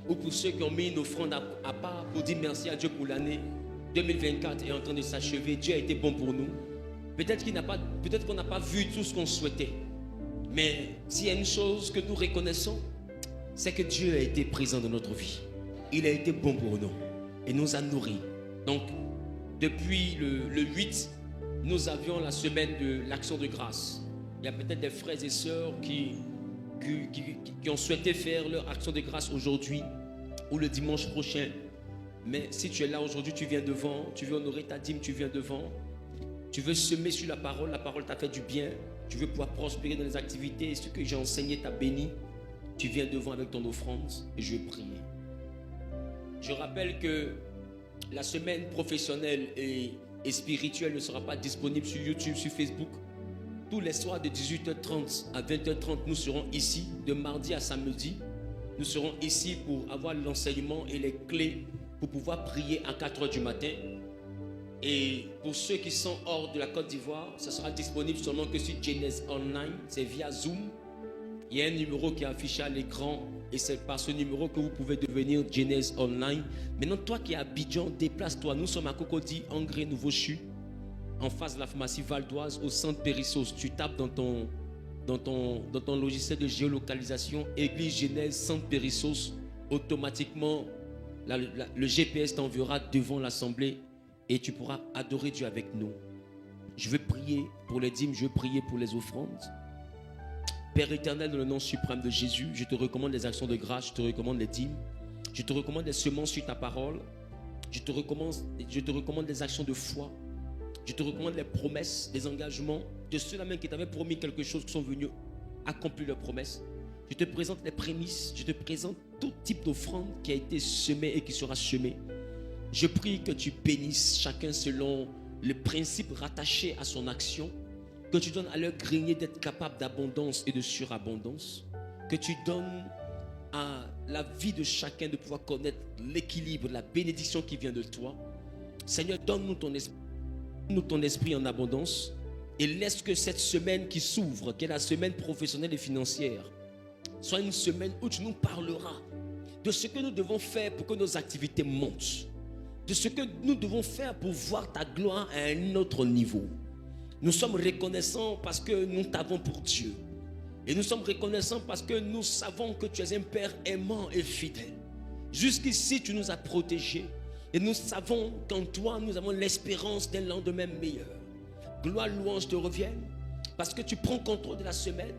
Ou pour ceux qui ont mis une offrande à part pour dire merci à Dieu pour l'année 2024 est en train de s'achever. Dieu a été bon pour nous. Peut-être qu'on n'a pas vu tout ce qu'on souhaitait. Mais s'il y a une chose que nous reconnaissons, c'est que Dieu a été présent dans notre vie. Il a été bon pour nous et nous a nourris. Donc, depuis le 8, nous avions la semaine de l'action de grâce. Il y a peut-être des frères et sœurs qui ont souhaité faire leur action de grâce aujourd'hui ou le dimanche prochain. Mais si tu es là aujourd'hui, tu viens devant, tu veux honorer ta dîme, tu viens devant. Tu veux semer sur la parole t'a fait du bien. Tu veux pouvoir prospérer dans les activités, ce que j'ai enseigné t'a béni. Tu viens devant avec ton offrande et je vais prier. Je rappelle que la semaine professionnelle et spirituelle ne sera pas disponible sur YouTube, sur Facebook. Tous les soirs de 18h30 à 20h30, nous serons ici, de mardi à samedi. Nous serons ici pour avoir l'enseignement et les clés pour pouvoir prier à 4h du matin. Et pour ceux qui sont hors de la Côte d'Ivoire, ça sera disponible seulement que sur Genèse Online, c'est via Zoom. Il y a un numéro qui est affiché à l'écran et c'est par ce numéro que vous pouvez devenir Genèse Online. Maintenant, toi qui es à Abidjan, déplace-toi. Nous sommes à Cocody, Angré, Nouveau-Chu, en face de la pharmacie Val d'Oise, au centre Périssos. Tu tapes dans ton logiciel de géolocalisation Église Genèse Centre Périssos. Automatiquement, le GPS t'enverra devant l'assemblée et tu pourras adorer Dieu avec nous. Je vais prier pour les dîmes, je vais prier pour les offrandes. Père éternel, dans le nom suprême de Jésus, je te recommande les actions de grâce, je te recommande les dîmes, je te recommande les semences sur ta parole, je te recommande les actions de foi, je te recommande les promesses, les engagements de ceux-là même qui t'avaient promis quelque chose, qui sont venus accomplir leurs promesses. Je te présente les prémices, je te présente tout type d'offrande qui a été semé et qui sera semé. Je prie que tu bénisses chacun selon le principe rattaché à son action. Que tu donnes à leur grenier d'être capable d'abondance et de surabondance. Que tu donnes à la vie de chacun de pouvoir connaître l'équilibre, la bénédiction qui vient de toi. Seigneur, donne-nous ton esprit en abondance et laisse que cette semaine qui s'ouvre, qui est la semaine professionnelle et financière, soit une semaine où tu nous parleras de ce que nous devons faire pour que nos activités montent, de ce que nous devons faire pour voir ta gloire à un autre niveau. Nous sommes reconnaissants parce que nous t'avons pour Dieu. Et nous sommes reconnaissants parce que nous savons que tu es un Père aimant et fidèle. Jusqu'ici, tu nous as protégés. Et nous savons qu'en toi, nous avons l'espérance d'un lendemain meilleur. Gloire, louange te reviennent parce que tu prends contrôle de la semaine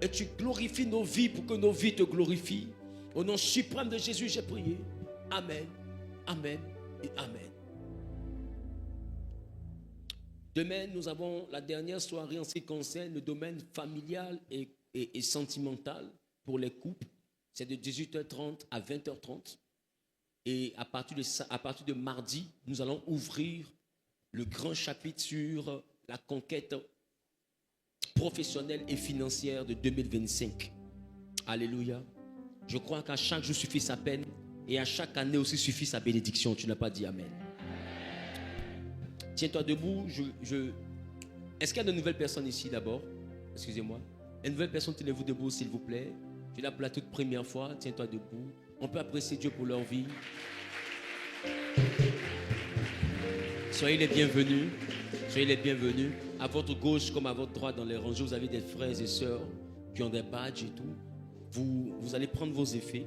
et tu glorifies nos vies pour que nos vies te glorifient. Au nom suprême de Jésus, j'ai prié. Amen, amen et amen. Demain, nous avons la dernière soirée en ce qui concerne le domaine familial et sentimental pour les couples. C'est de 18h30 à 20h30. Et à partir de mardi, nous allons ouvrir le grand chapitre sur la conquête professionnelle et financière de 2025. Alléluia. Je crois qu'à chaque jour suffit sa peine Et à chaque année aussi suffit sa bénédiction. Tu n'as pas dit Amen. Tiens-toi debout. Est-ce qu'il y a de nouvelles personnes ici d'abord? Excusez-moi. Une nouvelle personne, tenez-vous debout s'il vous plaît. Tu es là pour la toute première fois. Tiens-toi debout. On peut apprécier Dieu pour leur vie. Soyez les bienvenus. Soyez les bienvenus. À votre gauche comme à votre droite dans les rangées, vous avez des frères et sœurs qui ont des badges et tout. Vous allez prendre vos effets.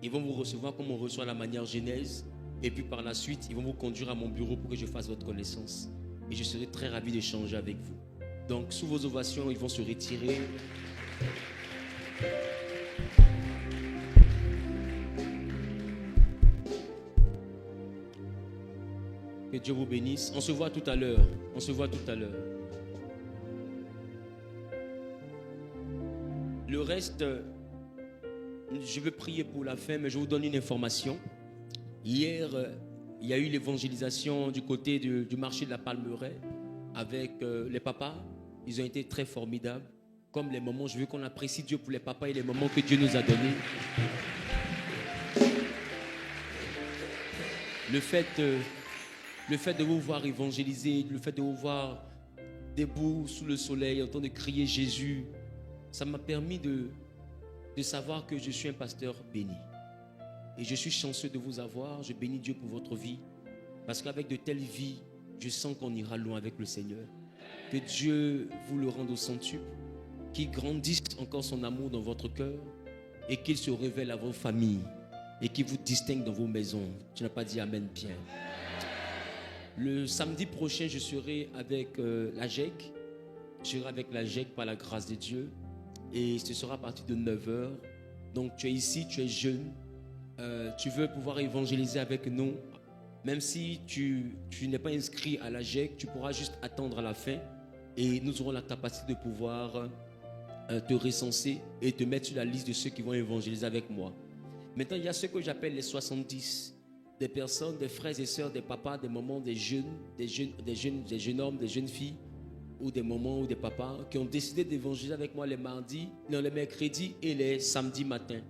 Ils vont vous recevoir comme on reçoit la manière Genèse. Et puis par la suite, ils vont vous conduire à mon bureau pour que je fasse votre connaissance. Et je serai très ravi d'échanger avec vous. Donc, sous vos ovations, ils vont se retirer. Que Dieu vous bénisse. On se voit tout à l'heure. On se voit tout à l'heure. Le reste, je vais prier pour la fin, mais je vous donne une information. Hier, il y a eu l'évangélisation du côté du marché de la Palmeraie avec les papas. Ils ont été très formidables. Comme les moments, je veux qu'on apprécie Dieu pour les papas et les moments que Dieu nous a donnés. Le fait de vous voir évangéliser, le fait de vous voir debout sous le soleil, en train de crier Jésus, ça m'a permis de savoir que je suis un pasteur béni. Et je suis chanceux de vous avoir. Je bénis Dieu pour votre vie. Parce qu'avec de telles vies, je sens qu'on ira loin avec le Seigneur. Que Dieu vous le rende au centuple. Qu'il grandisse encore son amour dans votre cœur. Et qu'il se révèle à vos familles. Et qu'il vous distingue dans vos maisons. Tu n'as pas dit Amen, Pierre. Le samedi prochain, je serai avec la GEC. Je serai avec la GEC par la grâce de Dieu. Et ce sera à partir de 9h. Donc tu es ici, tu es jeune. Tu veux pouvoir évangéliser avec nous. Même si tu n'es pas inscrit à la GEC, tu pourras juste attendre à la fin. Et nous aurons la capacité de pouvoir te recenser et te mettre sur la liste de ceux qui vont évangéliser avec moi. Maintenant, il y a ce que j'appelle les 70. Des personnes, des frères et sœurs, des papas, des mamans, des jeunes hommes, des jeunes filles, ou des mamans ou des papas qui ont décidé d'évangéliser avec moi les mercredis et les samedis matins.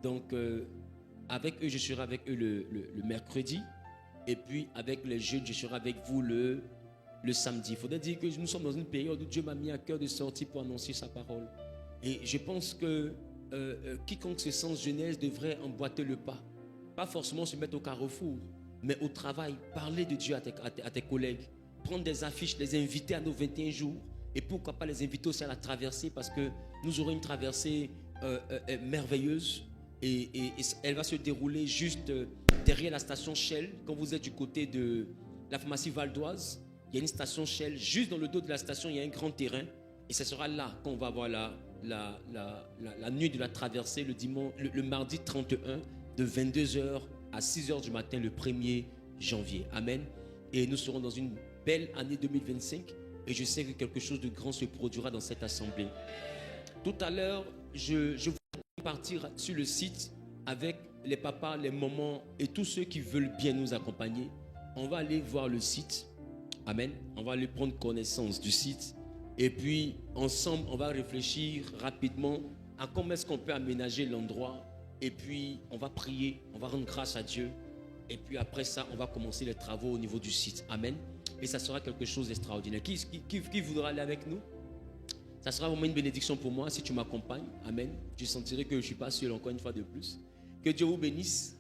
Donc, avec eux, je serai avec eux le mercredi. Et puis, avec les jeunes, je serai avec vous le samedi. Il faudrait dire que nous sommes dans une période où Dieu m'a mis à cœur de sortir pour annoncer sa parole. Et je pense que quiconque se sent jeunesse devrait emboîter le pas. Pas forcément se mettre au carrefour, mais au travail. Parler de Dieu à tes collègues. Prendre des affiches, les inviter à nos 21 jours. Et pourquoi pas les inviter aussi à la traversée, parce que nous aurons une traversée merveilleuse. Et elle va se dérouler juste derrière la station Shell. Quand vous êtes du côté de la pharmacie Val d'Oise, il y a une station Shell. Juste dans le dos de la station, il y a un grand terrain. Et ce sera là qu'on va avoir la nuit de la traversée, le mardi 31, de 22h à 6h du matin, le 1er janvier. Amen. Et nous serons dans une belle année 2025. Et je sais que quelque chose de grand se produira dans cette assemblée. Tout à l'heure, je vais partir sur le site avec les papas, les mamans et tous ceux qui veulent bien nous accompagner. On va aller voir le site. Amen. On va aller prendre connaissance du site. Et puis, ensemble, on va réfléchir rapidement à comment est-ce qu'on peut aménager l'endroit. Et puis, on va prier, on va rendre grâce à Dieu. Et puis après ça, on va commencer les travaux au niveau du site. Amen. Et ça sera quelque chose d'extraordinaire. Qui voudra aller avec nous? Ça sera vraiment une bénédiction pour moi si tu m'accompagnes. Amen. Je sentirai que je ne suis pas seul encore une fois de plus. Que Dieu vous bénisse.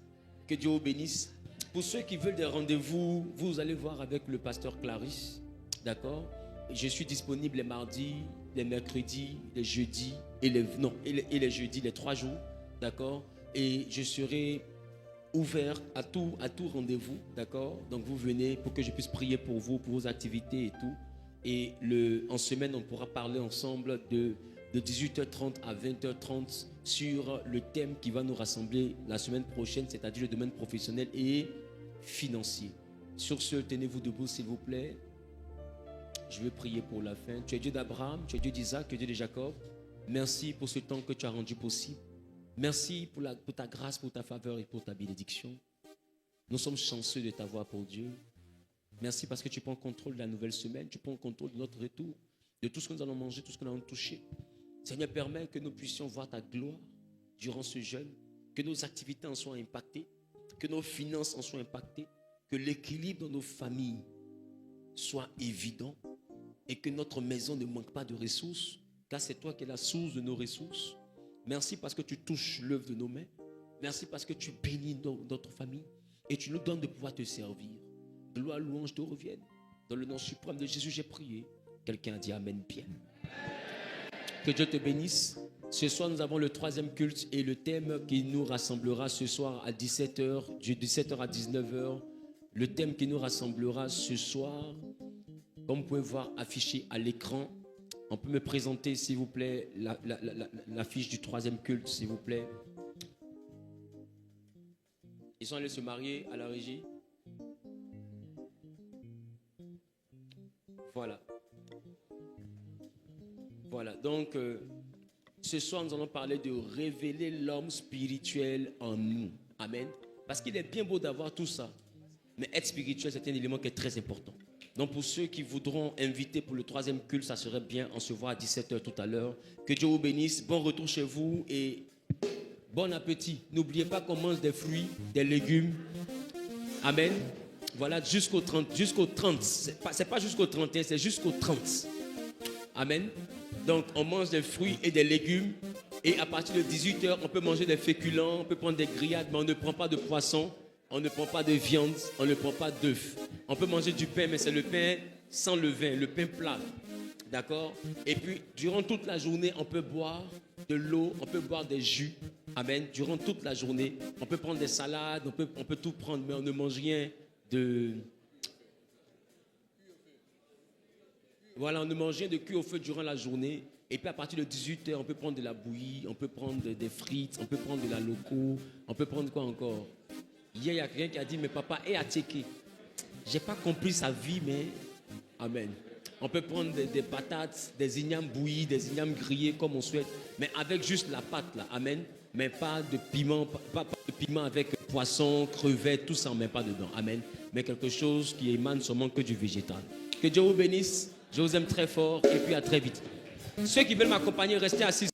Que Dieu vous bénisse. Pour ceux qui veulent des rendez-vous, vous allez voir avec le pasteur Clarisse. D'accord? Je suis disponible les mardis, les mercredis, les jeudis et les jeudis, les 3 jours. D'accord? Et je serai ouvert à tout rendez-vous. D'accord? Donc vous venez pour que je puisse prier pour vous, pour vos activités et tout. Et en semaine, on pourra parler ensemble de 18h30 à 20h30 sur le thème qui va nous rassembler la semaine prochaine, c'est-à-dire le domaine professionnel et financier. Sur ce, tenez-vous debout s'il vous plaît. Je vais prier pour la fin. Tu es Dieu d'Abraham, tu es Dieu d'Isaac, tu es Dieu de Jacob. Merci pour ce temps que tu as rendu possible. Merci pour ta grâce, pour ta faveur et pour ta bénédiction. Nous sommes chanceux de t'avoir pour Dieu. Merci parce que tu prends contrôle de la nouvelle semaine, tu prends contrôle de notre retour, de tout ce que nous allons manger, tout ce que nous allons toucher. Seigneur, permets que nous puissions voir ta gloire durant ce jeûne, que nos activités en soient impactées, que nos finances en soient impactées, que l'équilibre dans nos familles soit évident et que notre maison ne manque pas de ressources, car c'est toi qui es la source de nos ressources. Merci parce que tu touches l'œuvre de nos mains. Merci parce que tu bénis notre famille et tu nous donnes de pouvoir te servir. Gloire, louange te reviennent. Dans le nom suprême de Jésus, j'ai prié. Quelqu'un a dit Amen bien. Que Dieu te bénisse. Ce soir, nous avons le 3e culte et le thème qui nous rassemblera ce soir à 17h, de 17h à 19h. Le thème qui nous rassemblera ce soir, comme vous pouvez voir affiché à l'écran. On peut me présenter, s'il vous plaît, l'affiche du 3e culte, s'il vous plaît. Ils sont allés se marier à la régie. Voilà. Voilà. Donc, ce soir, nous allons parler de révéler l'homme spirituel en nous. Amen. Parce qu'il est bien beau d'avoir tout ça. Mais être spirituel, c'est un élément qui est très important. Donc, pour ceux qui voudront inviter pour le 3e culte, ça serait bien. On se voit à 17h tout à l'heure. Que Dieu vous bénisse. Bon retour chez vous et bon appétit. N'oubliez pas qu'on mange des fruits, des légumes. Amen. Voilà, jusqu'au 30. C'est pas jusqu'au 31, c'est jusqu'au 30. Amen. Donc, on mange des fruits et des légumes. Et à partir de 18h, on peut manger des féculents, on peut prendre des grillades, mais on ne prend pas de poisson, on ne prend pas de viande, on ne prend pas d'œufs. On peut manger du pain, mais c'est le pain sans levain, le pain plat. D'accord? Et puis, durant toute la journée, on peut boire de l'eau, on peut boire des jus. Amen. Durant toute la journée, on peut prendre des salades, on peut tout prendre, mais on ne mange rien de... Voilà, on ne mange rien de cuit au feu durant la journée. Et puis à partir de 18h, on peut prendre de la bouillie, on peut prendre des frites, on peut prendre de la loco, on peut prendre quoi encore? Hier, il y a quelqu'un qui a dit, mais papa est attiqué. Je n'ai pas compris sa vie, mais... Amen. On peut prendre des patates, des ignames bouillis, des ignames grillés comme on souhaite, mais avec juste la pâte, là. Amen. Mais pas de piment, pas de piment avec poisson, crevettes, tout ça, on ne met pas dedans. Amen. Mais quelque chose qui émane seulement que du végétal. Que Dieu vous bénisse. Je vous aime très fort et puis à très vite. Ceux qui veulent m'accompagner, restez assis.